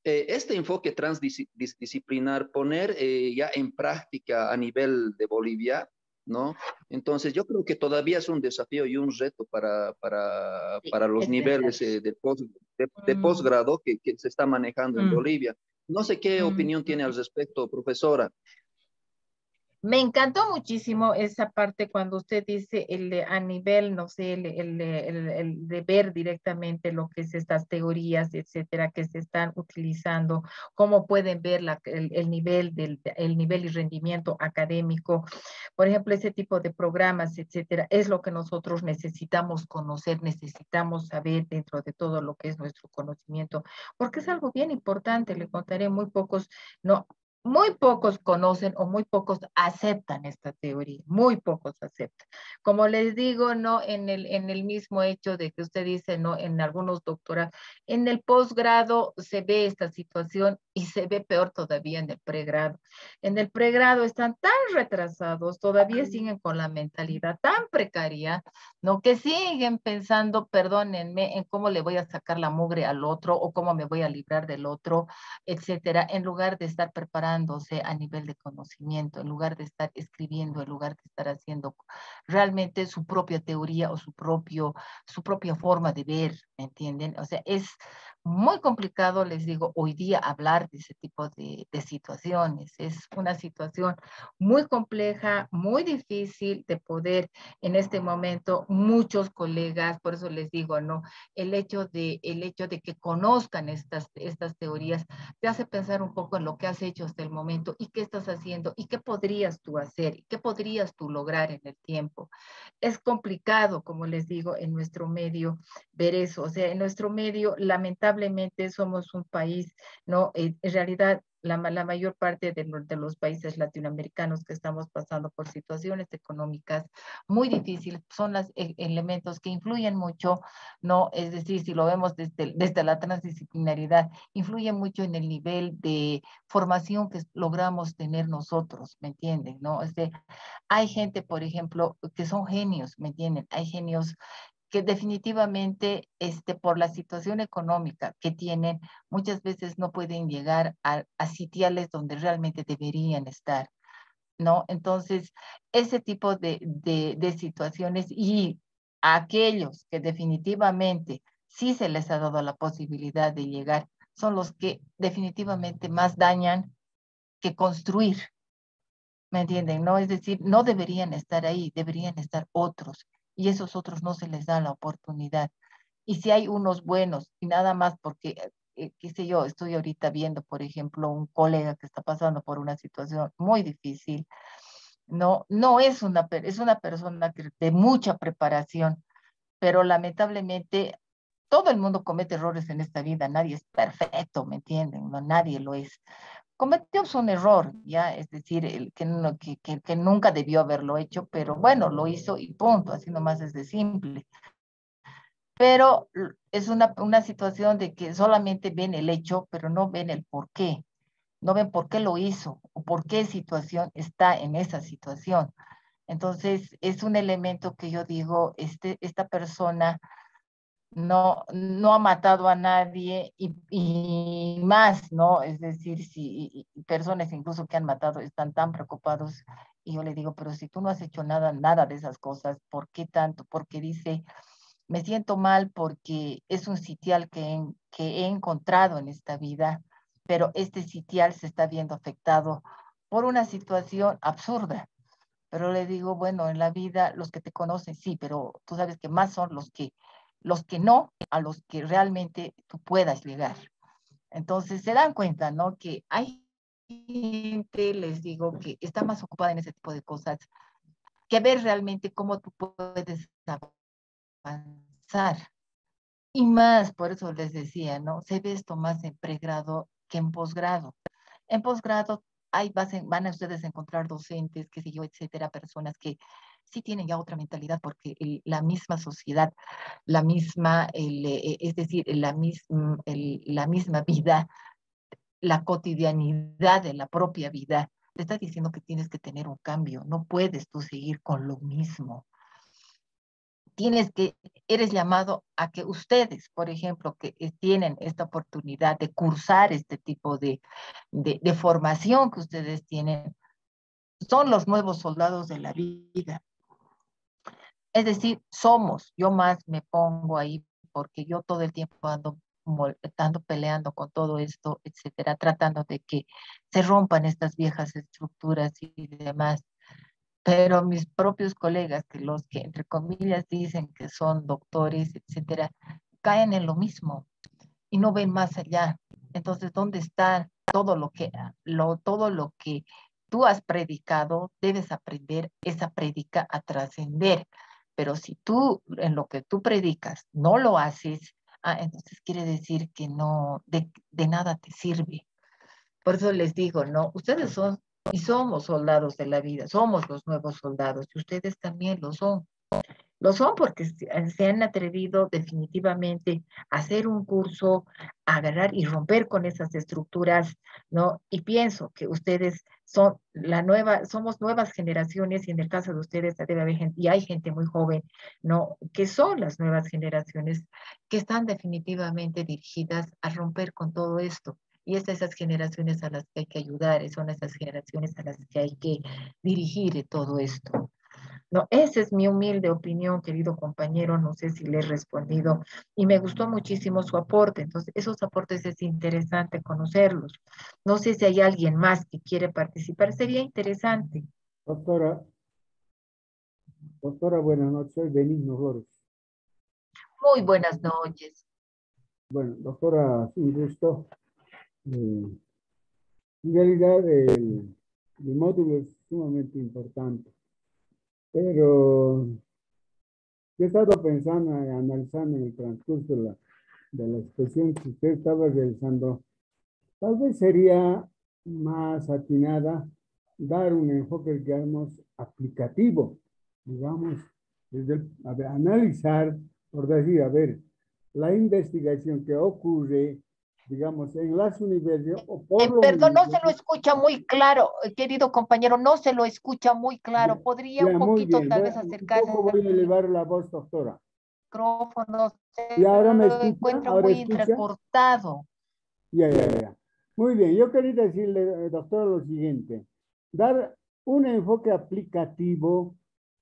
este enfoque transdisciplinar, poner ya en práctica a nivel de Bolivia, ¿no? Entonces, yo creo que todavía es un desafío y un reto Sí, para los es verdad. niveles de Mm, posgrado que se está manejando en mm, Bolivia. No sé qué mm. opinión tiene al respecto, profesora. Me encantó muchísimo esa parte cuando usted dice a nivel, no sé, el de ver directamente lo que es estas teorías, etcétera, que se están utilizando, cómo pueden ver el nivel el nivel y rendimiento académico. Por ejemplo, ese tipo de programas, etcétera, es lo que nosotros necesitamos conocer, necesitamos saber dentro de todo lo que es nuestro conocimiento, porque es algo bien importante. Le contaré, no, muy pocos conocen o muy pocos aceptan esta teoría, muy pocos aceptan. Como les digo, no en el mismo hecho de que usted dice, no, en algunos doctorados, en el posgrado se ve esta situación y se ve peor todavía en el pregrado. En el pregrado están tan retrasados, todavía siguen con la mentalidad tan precaria, ¿no? Que siguen pensando, perdónenme, en cómo le voy a sacar la mugre al otro o cómo me voy a librar del otro, etcétera, en lugar de estar preparándose a nivel de conocimiento, en lugar de estar escribiendo, en lugar de estar haciendo realmente su propia teoría o su propia forma de ver. ¿me entienden? O sea, es muy complicado, les digo, hoy día hablar de ese tipo de situaciones. Es una situación muy compleja, muy difícil de poder en este momento, muchos colegas, por eso les digo, ¿no? El hecho de que conozcan estas teorías te hace pensar un poco en lo que has hecho hasta el momento y qué estás haciendo y qué podrías tú hacer y qué podrías tú lograr en el tiempo. Es complicado, como les digo, en nuestro medio ver eso. O sea, en nuestro medio, lamentablemente, somos un país, ¿no? En realidad, la mayor parte de los países latinoamericanos que estamos pasando por situaciones económicas muy difíciles son los elementos que influyen mucho, ¿no? Es decir, si lo vemos desde la transdisciplinaridad, influye mucho en el nivel de formación que logramos tener nosotros, ¿me entienden? ¿No? Hay gente, por ejemplo, que son genios, ¿me entienden? Hay genios que definitivamente por la situación económica que tienen, muchas veces no pueden llegar a sitiales donde realmente deberían estar, ¿no? Entonces, ese tipo de situaciones y aquellos que definitivamente sí se les ha dado la posibilidad de llegar, son los que definitivamente más dañan que construir, ¿me entienden? No, es decir, no deberían estar ahí, deberían estar otros, y esos otros no se les da la oportunidad. Y si hay unos buenos, y nada más porque, qué sé yo, estoy ahorita viendo, por ejemplo, un colega que está pasando por una situación muy difícil, no es es una persona de mucha preparación, pero lamentablemente todo el mundo comete errores en esta vida, nadie es perfecto, ¿me entienden? No, nadie lo es. Cometió un error, ya, es decir, el que, no, que nunca debió haberlo hecho, pero bueno, lo hizo y punto, así nomás es de simple. Pero es una situación de que solamente ven el hecho, pero no ven el por qué, no ven por qué lo hizo o por qué situación está en esa situación. Entonces, es un elemento que yo digo, esta persona no ha matado a nadie y más, ¿no? Es decir, si personas incluso que han matado están tan preocupados y yo le digo, pero si tú no has hecho nada de esas cosas, ¿por qué tanto? Porque dice, me siento mal porque es un sitial que he encontrado en esta vida, pero este sitial se está viendo afectado por una situación absurda. Pero le digo, bueno, en la vida los que te conocen, sí, pero tú sabes que más son los que no, a los que realmente tú puedas llegar. Entonces se dan cuenta, ¿no? Que hay gente, les digo, que está más ocupada en ese tipo de cosas, que ver realmente cómo tú puedes avanzar. Y más, por eso les decía, ¿no? Se ve esto más en pregrado que en posgrado. En posgrado van a ustedes a encontrar docentes, qué sé yo, etcétera, personas que sí tienen ya otra mentalidad porque la misma sociedad, es decir, la misma vida, la cotidianidad de la propia vida, te está diciendo que tienes que tener un cambio, no puedes tú seguir con lo mismo. Eres llamado a que ustedes, por ejemplo, que tienen esta oportunidad de cursar este tipo de formación que ustedes tienen, son los nuevos soldados de la vida. Es decir, yo más me pongo ahí porque yo todo el tiempo ando peleando con todo esto, etcétera, tratando de que se rompan estas viejas estructuras y demás. Pero mis propios colegas, que los que entre comillas dicen que son doctores, etcétera, caen en lo mismo y no ven más allá. Entonces, ¿dónde está todo lo que tú has predicado? Debes aprender esa prédica a trascender. Pero si tú en lo que tú predicas no lo haces, entonces quiere decir que no, de nada te sirve. Por eso les digo, ¿no? Ustedes son y somos soldados de la vida, somos los nuevos soldados y ustedes también lo son. Lo son porque se han atrevido definitivamente a hacer un curso, a agarrar y romper con esas estructuras, ¿no? Y pienso que ustedes somos nuevas generaciones y en el caso de ustedes debe haber gente, y hay gente muy joven, ¿no? Que son las nuevas generaciones que están definitivamente dirigidas a romper con todo esto. Y es esas generaciones a las que hay que ayudar, son esas generaciones a las que hay que dirigir todo esto. No, esa es mi humilde opinión, querido compañero. No sé si le he respondido y me gustó muchísimo su aporte. Entonces, esos aportes es interesante conocerlos. No sé si hay alguien más que quiere participar. Sería interesante. Doctora, doctora, buenas noches. Soy Benigno Flores. Muy buenas noches. Bueno, doctora, es un gusto. En realidad, el módulo es sumamente importante, pero yo he estado pensando y analizando en el transcurso de la expresión que usted estaba realizando. Tal vez sería más atinada dar un enfoque, digamos, aplicativo, digamos, a ver, analizar, por decir, a ver, la investigación que ocurre, digamos, en las universidades o por lo Perdón, no se lo menos, escucha muy claro, querido compañero, no se lo escucha muy claro. ya, ¿Podría un ya, muy poquito bien, tal vez un acercarse poco voy a al elevar la voz, doctora. micrófono? ¿Y Se ahora me lo escucha? encuentra ¿Ahora muy escucha? entrecortado. Ya, ya, ya. Muy bien, yo quería decirle, doctora, lo siguiente, dar un enfoque aplicativo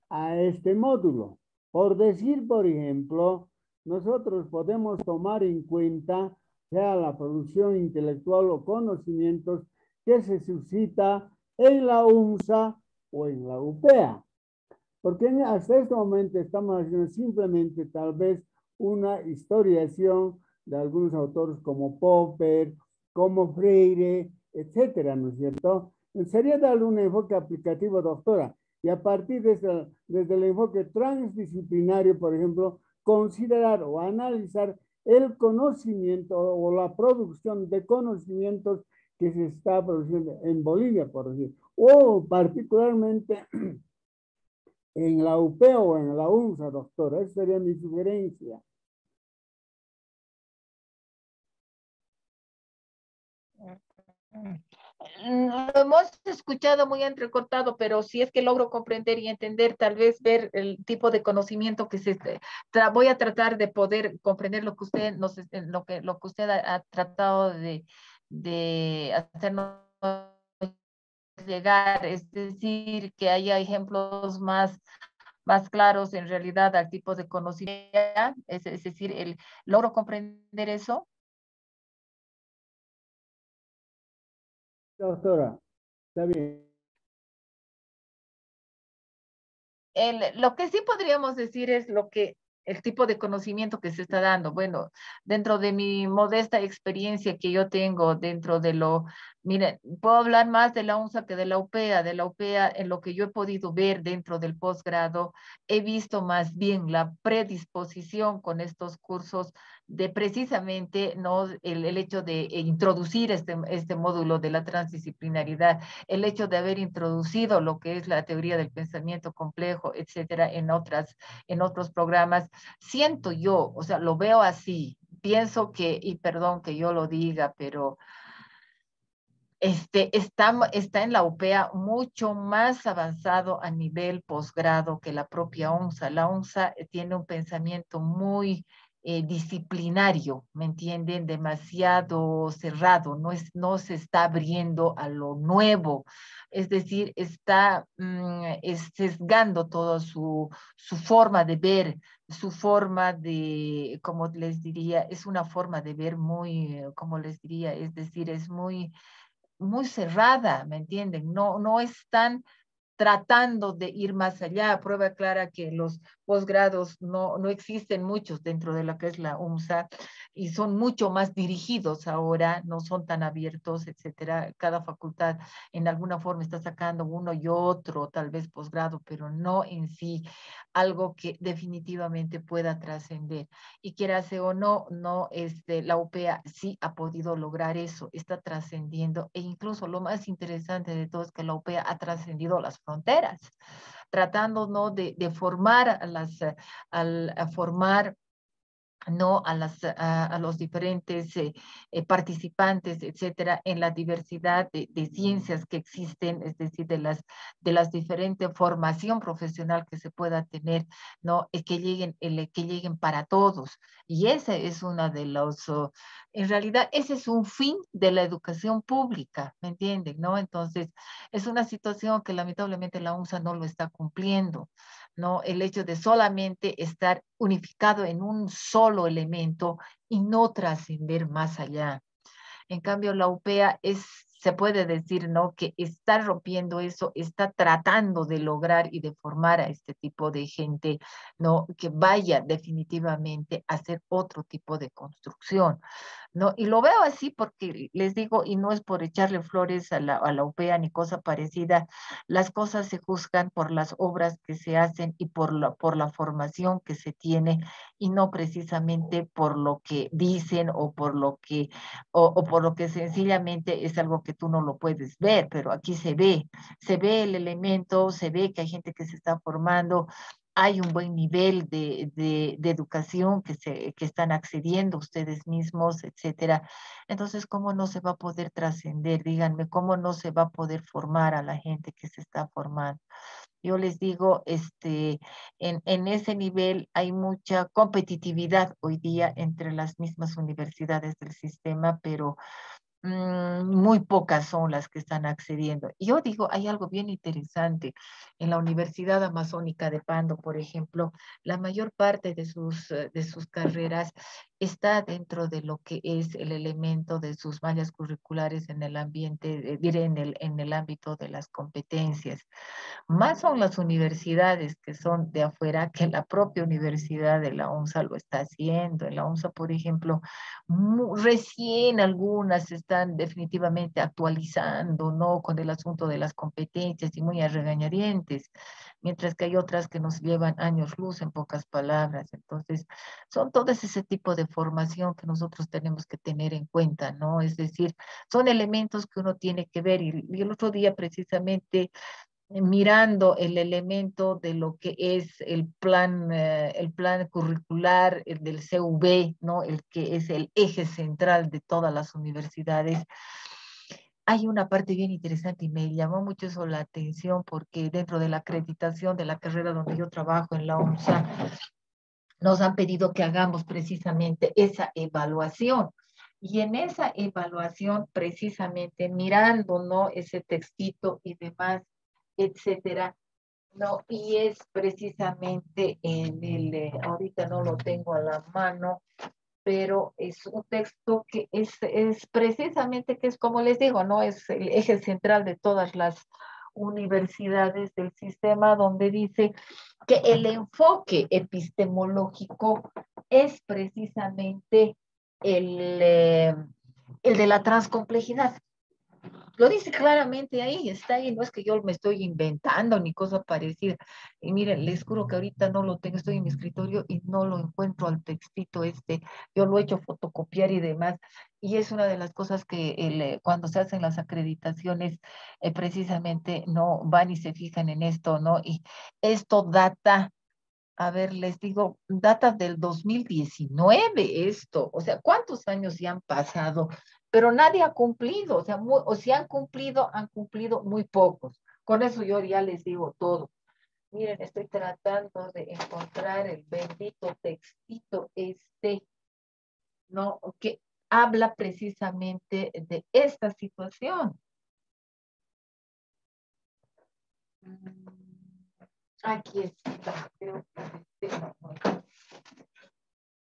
a este módulo. Por decir, por ejemplo, nosotros podemos tomar en cuenta sea la producción intelectual o conocimientos que se suscita en la UNSA o en la UPEA. Porque hasta este momento estamos haciendo simplemente tal vez una historiación de algunos autores como Popper, como Freire, etcétera, ¿no es cierto? Sería darle un enfoque aplicativo, doctora, y a partir desde el enfoque transdisciplinario, por ejemplo, considerar o analizar el conocimiento o la producción de conocimientos que se está produciendo en Bolivia, por decir, o particularmente en la UP o en la UNSA, doctora. Esa sería mi sugerencia. Lo hemos escuchado muy entrecortado, pero si es que logro comprender y entender, tal vez ver el tipo de conocimiento que voy a tratar de poder comprender lo que usted lo que usted ha tratado de hacernos llegar, es decir, que haya ejemplos más claros en realidad al tipo de conocimiento, es decir, logro comprender eso. Doctora, está bien. Lo que sí podríamos decir es el tipo de conocimiento que se está dando. Bueno, dentro de mi modesta experiencia que yo tengo, miren, puedo hablar más de la UNSA que de la UPEA. De la UPEA, en lo que yo he podido ver dentro del posgrado, he visto más bien la predisposición con estos cursos de precisamente no el hecho de introducir este módulo de la transdisciplinaridad, el hecho de haber introducido lo que es la teoría del pensamiento complejo, etcétera, en otros programas, siento yo, o sea, lo veo así, pienso que, y perdón que yo lo diga, pero está en la UPEA mucho más avanzado a nivel posgrado que la propia ONSA. La ONSA tiene un pensamiento muy disciplinario, ¿me entienden? Demasiado cerrado, no se está abriendo a lo nuevo, es decir, está sesgando toda su forma de ver, su forma de, como les diría, es una forma de ver muy, como les diría, es decir, es muy cerrada, ¿me entienden? No están tratando de ir más allá. Prueba clara que los posgrados no existen muchos dentro de lo que es la UMSA y son mucho más dirigidos ahora, no son tan abiertos, etcétera. Cada facultad en alguna forma está sacando uno y otro, tal vez posgrado, pero no en sí algo que definitivamente pueda trascender. Y quiera sea o no, la UPEA sí ha podido lograr eso, está trascendiendo e incluso lo más interesante de todo es que la UPEA ha trascendido las fronteras, tratando ¿no? de formar a formar no a los diferentes participantes, etcétera, en la diversidad de ciencias que existen, es decir, de las diferentes formación profesional que se pueda tener, ¿no? Que lleguen para todos. Y ese es uno de los En realidad, ese es un fin de la educación pública, ¿me entienden? ¿No? Entonces, es una situación que lamentablemente la UNSA no lo está cumpliendo, ¿no? El hecho de solamente estar unificado en un solo elemento y no trascender más allá. En cambio, la UPEA se puede decir, ¿no? Que está rompiendo eso, está tratando de lograr y de formar a este tipo de gente, ¿no? Que vaya definitivamente a hacer otro tipo de construcción, ¿no? Y lo veo así porque les digo, y no es por echarle flores a la UPEA ni cosa parecida, las cosas se juzgan por las obras que se hacen y por la formación que se tiene y no precisamente por lo que dicen o por lo que o por lo que sencillamente es algo que tú no lo puedes ver, pero aquí se ve el elemento, se ve que hay gente que se está formando, hay un buen nivel de educación que están accediendo ustedes mismos, etcétera. Entonces, ¿cómo no se va a poder trascender? Díganme, ¿cómo no se va a poder formar a la gente que se está formando? Yo les digo, en ese nivel hay mucha competitividad hoy día entre las mismas universidades del sistema, pero muy pocas son las que están accediendo. Yo digo, hay algo bien interesante. En la Universidad Amazónica de Pando, por ejemplo, la mayor parte de sus carreras está dentro de lo que es el elemento de sus mallas curriculares en el ambiente, diré, en el ámbito de las competencias. Más son las universidades que son de afuera que la propia universidad de la UNSA lo está haciendo. En la UNSA, por ejemplo, recién algunas están definitivamente actualizando, ¿no? Con el asunto de las competencias y muy a regañadientes, mientras que hay otras que nos llevan años luz, en pocas palabras. Entonces, son todo ese tipo de formación que nosotros tenemos que tener en cuenta, ¿no? Es decir, son elementos que uno tiene que ver. Y el otro día precisamente mirando el elemento de lo que es el plan curricular el del CV, ¿no? El que es el eje central de todas las universidades. Hay una parte bien interesante y me llamó mucho eso la atención porque dentro de la acreditación de la carrera donde yo trabajo en la ONSA, nos han pedido que hagamos precisamente esa evaluación. Y en esa evaluación, precisamente mirando, ¿no? Ese textito y demás, etcétera, no, y es precisamente ahorita no lo tengo a la mano, pero es un texto que es precisamente que es como les digo, ¿no? Es el eje central de todas las universidades del sistema, donde dice que el enfoque epistemológico es precisamente el, eh, el de la transcomplejidad. Lo dice claramente ahí, está ahí, no es que yo me estoy inventando ni cosa parecida. Y miren, les juro que ahorita no lo tengo, estoy en mi escritorio y no lo encuentro al textito yo lo he hecho fotocopiar y demás. Y es una de las cosas que cuando se hacen las acreditaciones, precisamente no van y se fijan en esto, ¿no? Y esto data, a ver, les digo, data del 2019 esto, o sea, ¿cuántos años ya han pasado? Pero nadie ha cumplido, o sea, o si han cumplido muy pocos. Con eso yo ya les digo todo. Miren, estoy tratando de encontrar el bendito textito ¿no? Que habla precisamente de esta situación. Aquí está, creo que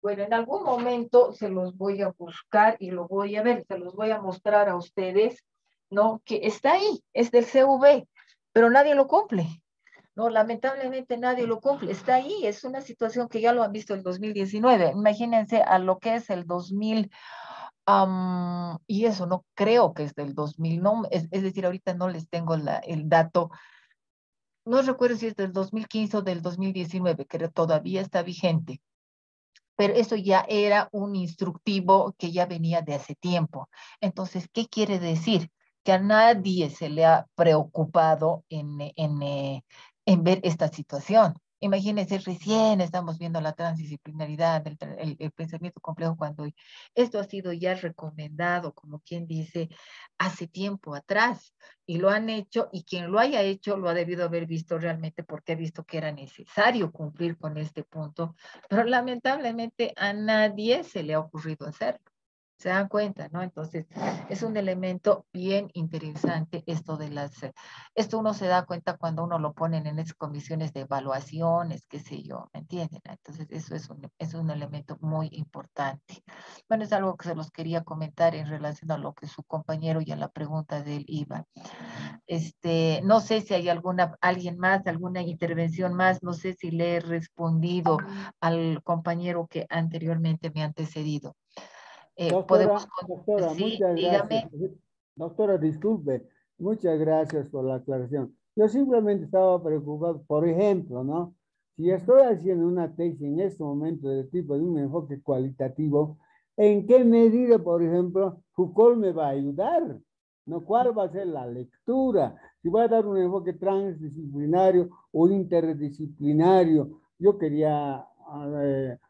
bueno, en algún momento se los voy a buscar y lo voy a ver, se los voy a mostrar a ustedes, ¿no? Que está ahí, es del CV, pero nadie lo cumple, ¿no? Lamentablemente nadie lo cumple, está ahí, es una situación que ya lo han visto el 2019. Imagínense a lo que es el 2000, y eso no creo que es del 2000, no, es decir, ahorita no les tengo el dato, no recuerdo si es del 2015 o del 2019, que todavía está vigente, pero eso ya era un instructivo que ya venía de hace tiempo. Entonces, ¿qué quiere decir? Que a nadie se le ha preocupado en ver esta situación. Imagínense, recién estamos viendo la transdisciplinaridad, el pensamiento complejo, cuando esto ha sido ya recomendado, como quien dice, hace tiempo atrás, y lo han hecho, y quien lo haya hecho lo ha debido haber visto realmente porque ha visto que era necesario cumplir con este punto, pero lamentablemente a nadie se le ha ocurrido hacerlo. ¿Se dan cuenta, no? Entonces, es un elemento bien interesante esto de esto uno se da cuenta cuando uno lo ponen en esas comisiones de evaluaciones, qué sé yo, ¿me entienden? Entonces, eso es un elemento muy importante. Bueno, es algo que se los quería comentar en relación a lo que su compañero y a la pregunta del IVA. No sé si hay alguien más, alguna intervención más, no sé si le he respondido al compañero que anteriormente me ha antecedido. Podemos, Doctora, sí, muchas gracias. dígame. Doctora, disculpe, muchas gracias por la aclaración. Yo simplemente estaba preocupado, por ejemplo, ¿no? Si estoy haciendo una tesis en este momento de tipo de un enfoque cualitativo, ¿en qué medida, por ejemplo, Foucault me va a ayudar? ¿No? ¿Cuál va a ser la lectura? Si voy a dar un enfoque transdisciplinario o interdisciplinario, yo quería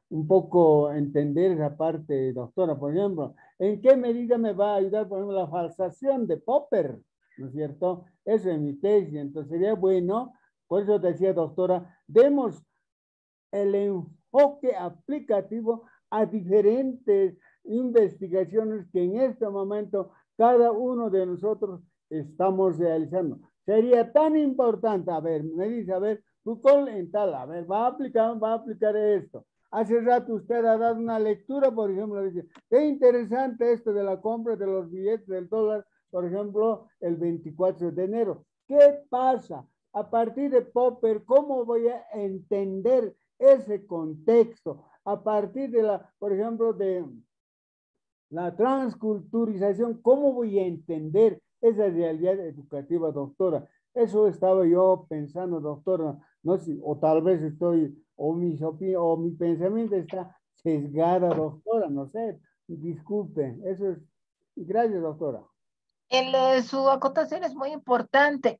un poco entender esa parte, doctora. Por ejemplo, ¿en qué medida me va a ayudar, por ejemplo, la falsación de Popper? ¿No es cierto? Eso es mi tesis. Entonces sería bueno, por eso decía, doctora, demos el enfoque aplicativo a diferentes investigaciones que en este momento cada uno de nosotros estamos realizando. Sería tan importante, a ver, me dice, a ver, Foucault en tal, a ver, va a aplicar esto. Hace rato usted ha dado una lectura, por ejemplo, dice, qué interesante esto de la compra de los billetes del dólar, por ejemplo, el 24 de enero. ¿Qué pasa? A partir de Popper, ¿cómo voy a entender ese contexto? A partir de por ejemplo, de la transculturización, ¿cómo voy a entender esa realidad educativa, doctora? Eso estaba yo pensando, doctora, no sé, o tal vez o mi pensamiento está sesgada, doctora, no sé, disculpe, eso es, gracias, doctora. Su acotación es muy importante.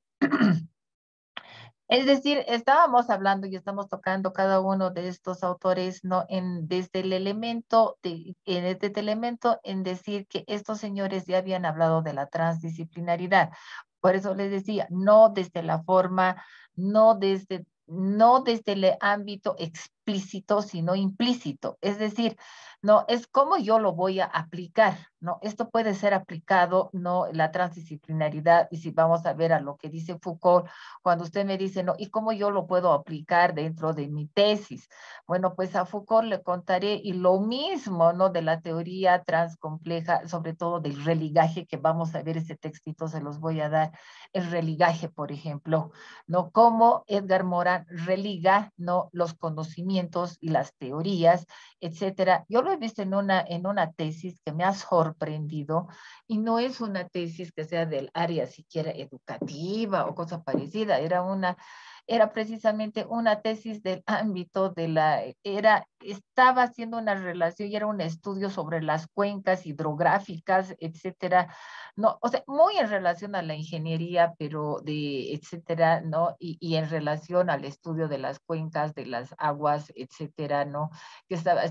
Es decir, estábamos hablando y estamos tocando cada uno de estos autores, ¿no? Desde el elemento, desde el elemento en decir que estos señores ya habían hablado de la transdisciplinaridad. Por eso les decía, no desde la forma, no desde el ámbito explícito, sino implícito. Es decir, no, es cómo yo lo voy a aplicar, ¿no? Esto puede ser aplicado, ¿no? La transdisciplinaridad, y si vamos a ver a lo que dice Foucault, cuando usted me dice, no, ¿y cómo yo lo puedo aplicar dentro de mi tesis? Bueno, pues a Foucault le contaré, y lo mismo, ¿no? De la teoría transcompleja, sobre todo del religaje, que vamos a ver ese textito, se los voy a dar, el religaje, por ejemplo, ¿no? Cómo Edgar Morin religa, ¿no? Los conocimientos y las teorías, etcétera. Yo lo he visto en una tesis que me ha sorprendido, y no es una tesis que sea del área siquiera educativa o cosa parecida, era precisamente una tesis del ámbito estaba haciendo una relación y era un estudio sobre las cuencas hidrográficas, etcétera, no, o sea, muy en relación a la ingeniería, pero etcétera, ¿no? Y en relación al estudio de las cuencas, de las aguas, etcétera, ¿no? Que estaba,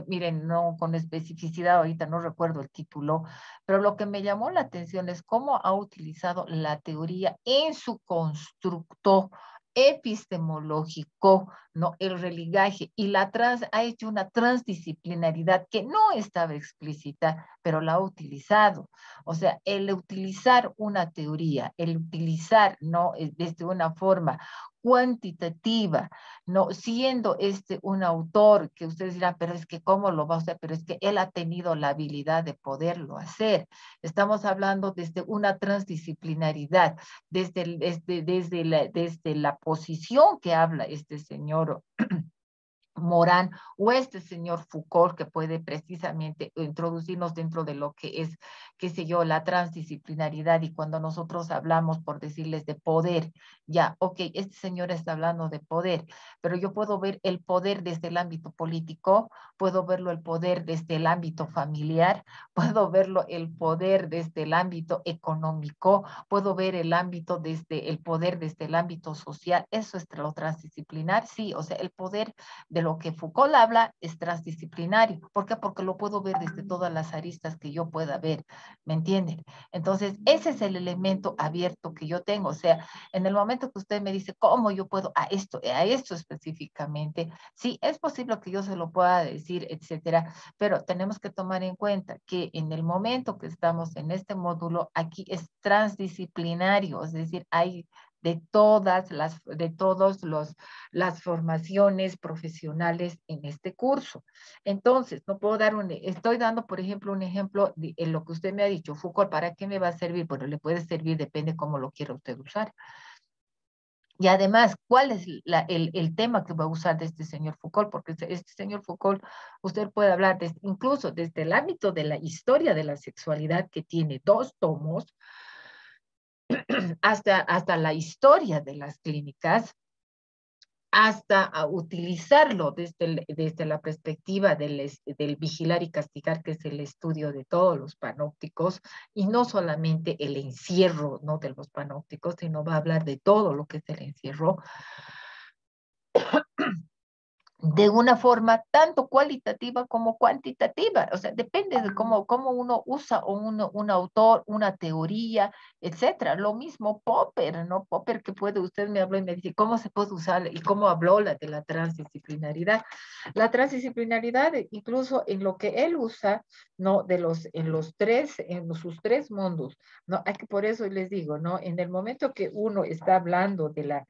miren, no con especificidad, ahorita no recuerdo el título, pero lo que me llamó la atención es cómo ha utilizado la teoría en su constructo epistemológico, ¿no? El religaje, y ha hecho una transdisciplinaridad que no estaba explícita, pero la ha utilizado. O sea, el utilizar una teoría, el utilizar, ¿no? Desde una forma cuantitativa, no siendo un autor que ustedes dirán, pero es que cómo lo va a hacer, pero es que él ha tenido la habilidad de poderlo hacer. Estamos hablando desde una transdisciplinaridad, desde la posición que habla este señor Morán o este señor Foucault, que puede precisamente introducirnos dentro de lo que es, qué sé yo, la transdisciplinaridad. Y cuando nosotros hablamos, por decirles, de poder, ya, ok, este señor está hablando de poder, pero yo puedo ver el poder desde el ámbito político, puedo verlo el poder desde el ámbito familiar, puedo verlo el poder desde el ámbito económico, puedo ver el poder desde el ámbito social. Eso es lo transdisciplinar, sí, o sea, el poder del lo que Foucault habla es transdisciplinario. ¿Por qué? Porque lo puedo ver desde todas las aristas que yo pueda ver, ¿me entienden? Entonces, ese es el elemento abierto que yo tengo. O sea, en el momento que usted me dice, ¿cómo yo puedo a esto específicamente? Sí, es posible que yo se lo pueda decir, etcétera, pero tenemos que tomar en cuenta que en el momento que estamos en este módulo, aquí es transdisciplinario, es decir, hay de todas las formaciones profesionales en este curso. Entonces, no puedo dar estoy dando, por ejemplo, un ejemplo en lo que usted me ha dicho, Foucault, ¿para qué me va a servir? Bueno, le puede servir, depende cómo lo quiera usted usar. Y además, ¿cuál es el tema que va a usar de este señor Foucault? Porque este señor Foucault, usted puede hablar incluso desde el ámbito de la historia de la sexualidad, que tiene 2 tomos, hasta la historia de las clínicas, hasta utilizarlo desde la perspectiva del vigilar y castigar, que es el estudio de todos los panópticos, y no solamente el encierro, ¿no?, de los panópticos, sino va a hablar de todo lo que es el encierro, de una forma tanto cualitativa como cuantitativa. O sea, depende de cómo uno usa un autor, una teoría, etcétera. Lo mismo Popper, ¿no? Popper, que usted me habló y me dice, ¿cómo se puede usar? Y cómo habló de la transdisciplinaridad. La transdisciplinaridad, incluso en lo que él usa, ¿no? En sus 3 mundos, ¿no? Por eso les digo, ¿no? En el momento que uno está hablando de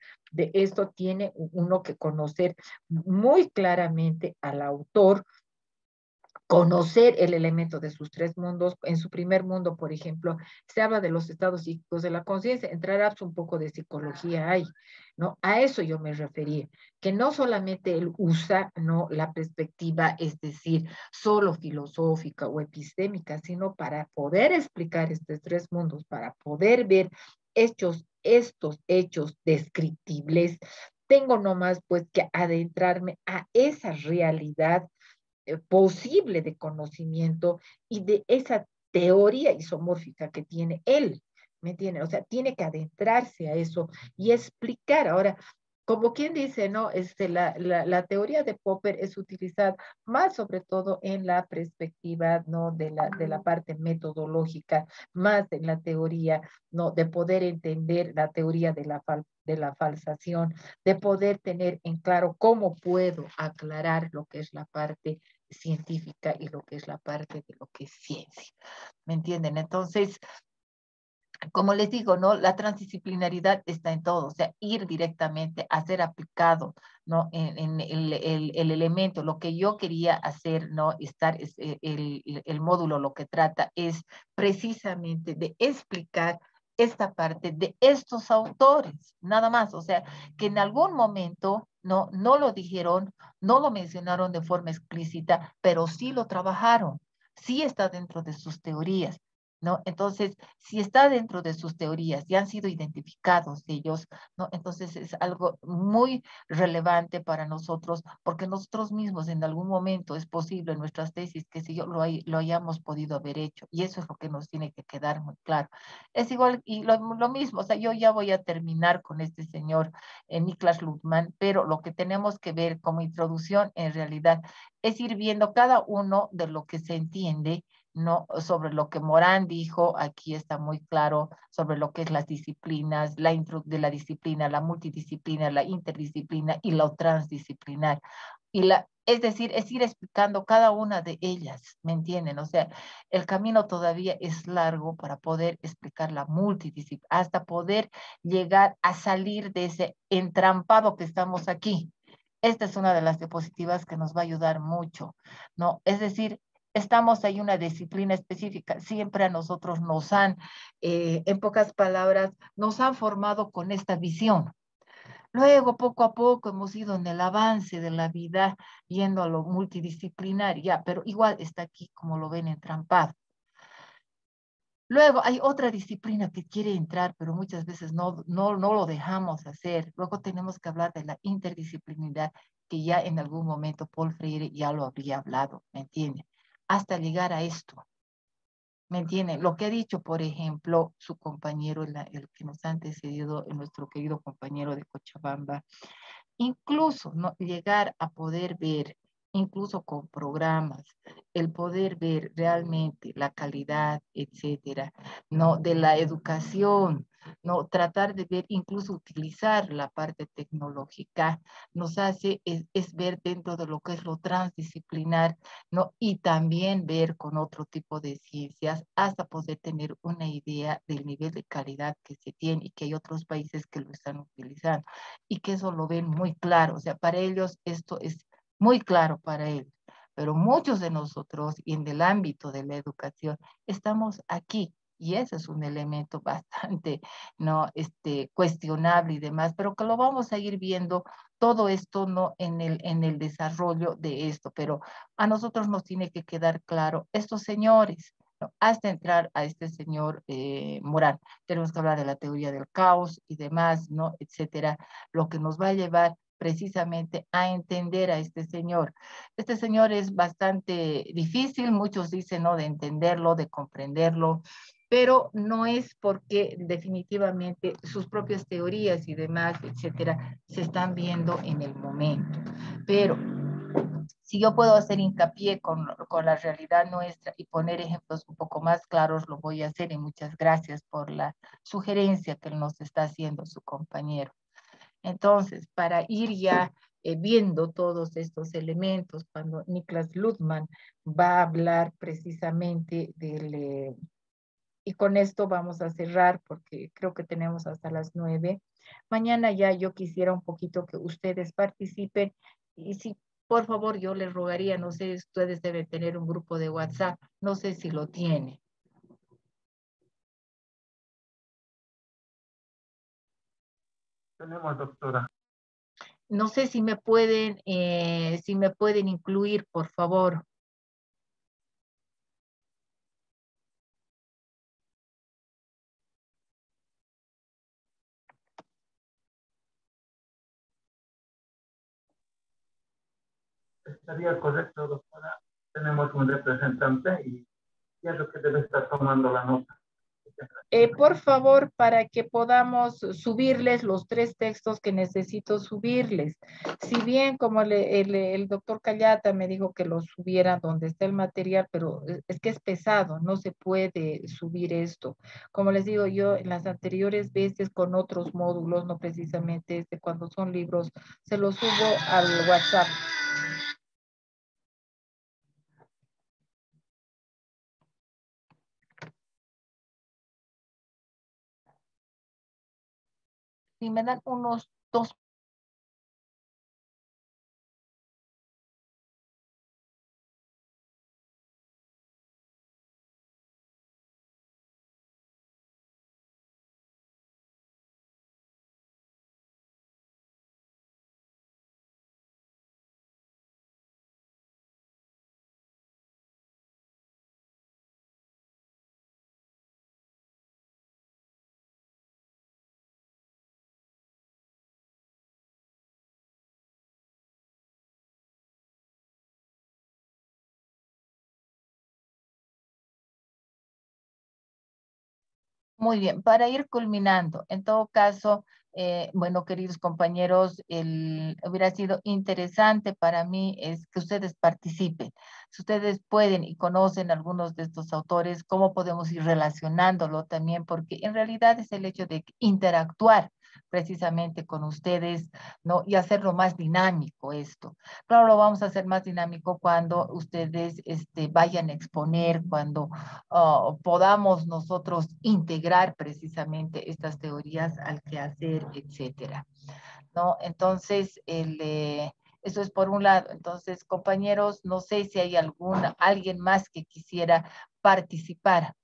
esto, tiene uno que conocer muy claramente al autor, conocer el elemento de sus 3 mundos. En su primer mundo, por ejemplo, se habla de los estados psíquicos de la conciencia, entrará un poco de psicología ahí, ¿no? A eso yo me refería, que no solamente él usa, ¿no?, la perspectiva, es decir, solo filosófica o epistémica, sino para poder explicar estos 3 mundos, para poder ver estos hechos descriptibles, tengo nomás pues que adentrarme a esa realidad posible de conocimiento y de esa teoría isomórfica que tiene él, ¿me entiende? O sea, tiene que adentrarse a eso y explicar. Ahora, como quien dice, ¿no? La teoría de Popper es utilizada más sobre todo en la perspectiva, ¿no?, de la parte metodológica, más en la teoría, ¿no?, de poder entender la teoría de la falsación, de poder tener en claro cómo puedo aclarar lo que es la parte científica y lo que es la parte de lo que es ciencia. ¿Me entienden? Entonces, como les digo, ¿no?, la transdisciplinaridad está en todo, o sea, ir directamente a ser aplicado, ¿no?, en el elemento. Lo que yo quería hacer, ¿no?, el módulo lo que trata es precisamente de explicar esta parte de estos autores, nada más. O sea, que en algún momento no lo dijeron, no lo mencionaron de forma explícita, pero sí lo trabajaron, sí está dentro de sus teorías, ¿no? Entonces, si está dentro de sus teorías y han sido identificados ellos, ¿no?, entonces es algo muy relevante para nosotros, porque nosotros mismos en algún momento es posible en nuestras tesis que si yo lo hayamos podido haber hecho, y eso es lo que nos tiene que quedar muy claro. Es igual, y lo mismo, o sea, yo ya voy a terminar con este señor Niklas Luhmann, pero lo que tenemos que ver como introducción en realidad es ir viendo cada uno de lo que se entiende, no sobre lo que Morán dijo. Aquí está muy claro sobre lo que es las disciplinas, la disciplina, la multidisciplina, la interdisciplina y lo transdisciplinar. Es decir, es ir explicando cada una de ellas, ¿me entienden? O sea, el camino todavía es largo para poder explicar la multidisciplina, hasta poder llegar a salir de ese entrampado que estamos aquí. Esta es una de las diapositivas que nos va a ayudar mucho, ¿no? Es decir, estamos en una disciplina específica, siempre a nosotros en pocas palabras, nos han formado con esta visión. Luego, poco a poco, hemos ido en el avance de la vida, yendo a lo multidisciplinar, ya, pero igual está aquí, como lo ven, entrampado. Luego hay otra disciplina que quiere entrar, pero muchas veces no lo dejamos hacer. Luego tenemos que hablar de la interdisciplinaridad, que ya en algún momento Paul Freire ya lo habría hablado, ¿me entiende? Hasta llegar a esto, ¿me entienden? Lo que ha dicho, por ejemplo, su compañero, el que nos ha antecedido, nuestro querido compañero de Cochabamba, incluso ¿no? llegar a poder ver, incluso con programas, el poder ver realmente la calidad, etcétera, ¿no? De la educación, ¿no? Tratar de ver, incluso utilizar la parte tecnológica, nos hace, es ver dentro de lo que es lo transdisciplinar, ¿no? Y también ver con otro tipo de ciencias hasta poder tener una idea del nivel de calidad que se tiene y que hay otros países que lo están utilizando y que eso lo ven muy claro. O sea, para ellos esto es muy claro para ellos. Pero muchos de nosotros, y en el ámbito de la educación, estamos aquí. Y ese es un elemento bastante no cuestionable y demás, pero que lo vamos a ir viendo todo esto no en el desarrollo de esto, pero a nosotros nos tiene que quedar claro, estos señores, ¿no? Hasta entrar a este señor Morán, tenemos que hablar de la teoría del caos y demás, ¿no? Etcétera, lo que nos va a llevar precisamente a entender a este señor. Este señor es bastante difícil, muchos dicen, ¿no? De entenderlo, de comprenderlo, pero no es porque definitivamente sus propias teorías y demás, etcétera, se están viendo en el momento. Pero si yo puedo hacer hincapié con la realidad nuestra y poner ejemplos un poco más claros, lo voy a hacer y muchas gracias por la sugerencia que nos está haciendo su compañero. Entonces, para ir ya viendo todos estos elementos, cuando Niklas Luhmann va a hablar precisamente del... y con esto vamos a cerrar porque creo que tenemos hasta las 9. Mañana ya yo quisiera un poquito que ustedes participen y si por favor yo les rogaría, no sé, ustedes deben tener un grupo de WhatsApp, no sé si lo tiene. Tenemos, doctora. No sé si me pueden incluir, por favor. Estaría correcto, doctora. Tenemos un representante y pienso que debe estar tomando la nota. Por favor, para que podamos subirles los 3 textos que necesito subirles. Si bien, como el doctor Callata me dijo que los subiera donde está el material, pero es que es pesado, no se puede subir esto. Como les digo yo, en las anteriores veces con otros módulos, no precisamente cuando son libros, se los subo al WhatsApp. Si me dan unos 2. Muy bien, para ir culminando, en todo caso, bueno, queridos compañeros, hubiera sido interesante para mí es que ustedes participen. Si ustedes pueden y conocen algunos de estos autores, cómo podemos ir relacionándolo también, porque en realidad es el hecho de interactuar precisamente con ustedes, ¿no? Y hacerlo más dinámico esto. Claro, lo vamos a hacer más dinámico cuando ustedes vayan a exponer, cuando podamos nosotros integrar precisamente estas teorías al quehacer, etcétera, ¿no? Entonces, eso es por un lado. Entonces, compañeros, no sé si hay alguien más que quisiera participar.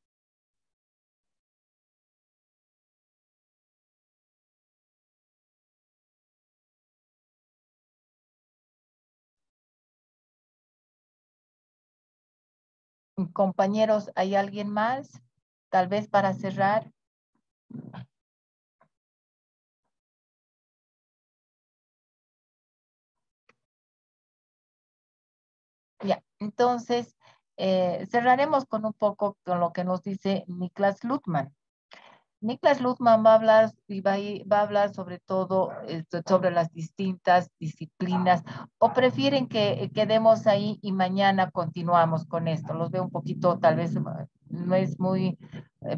Compañeros, ¿hay alguien más? Tal vez para cerrar. Ya, entonces, cerraremos con un poco con lo que nos dice Niklas Luhmann. Niklas Luthman va a hablar y va a hablar sobre todo sobre las distintas disciplinas, o prefieren que quedemos ahí y mañana continuamos con esto. Los veo un poquito, tal vez no es muy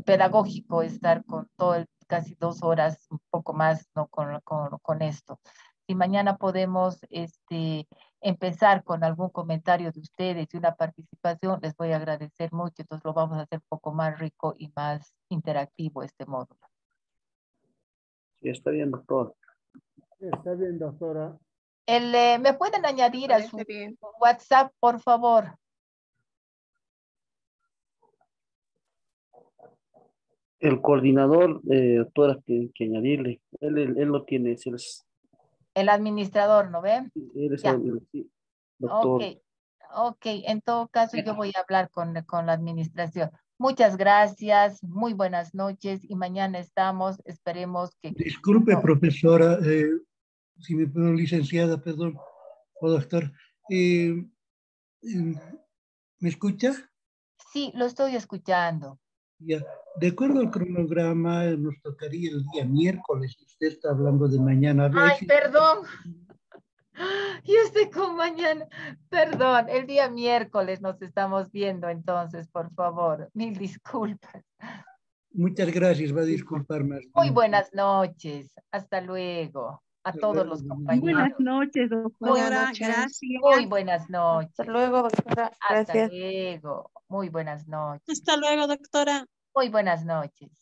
pedagógico estar con todo casi 2 horas, un poco más, ¿no? con esto. Si mañana podemos empezar con algún comentario de ustedes y una participación, les voy a agradecer mucho. Entonces lo vamos a hacer un poco más rico y más interactivo este módulo. Sí, está bien, doctor. Está bien, doctora. ¿Me pueden añadir a su WhatsApp, por favor? El coordinador, doctora, tiene que añadirle. Él lo tiene, El administrador, ¿no ve? él es Ya. sí, doctor. Ok, en todo caso yo voy a hablar con la administración. Muchas gracias, muy buenas noches y mañana estamos, esperemos que... Disculpe, profesora, si me puedo, licenciada, perdón, o doctor. ¿Me escucha? Sí, lo estoy escuchando. Ya. De acuerdo al cronograma, nos tocaría el día miércoles. Usted está hablando de mañana. Ay, perdón. Yo estoy con mañana. Perdón, el día miércoles nos estamos viendo entonces, por favor. Mil disculpas. Muchas gracias, va a disculpar más. Muy buenas noches. Hasta luego. A todos los compañeros. Buenas noches, doctora. Gracias. Muy buenas noches. Hasta luego, doctora. Hasta Gracias. luego. Muy buenas noches. Hasta luego, doctora. Muy buenas noches.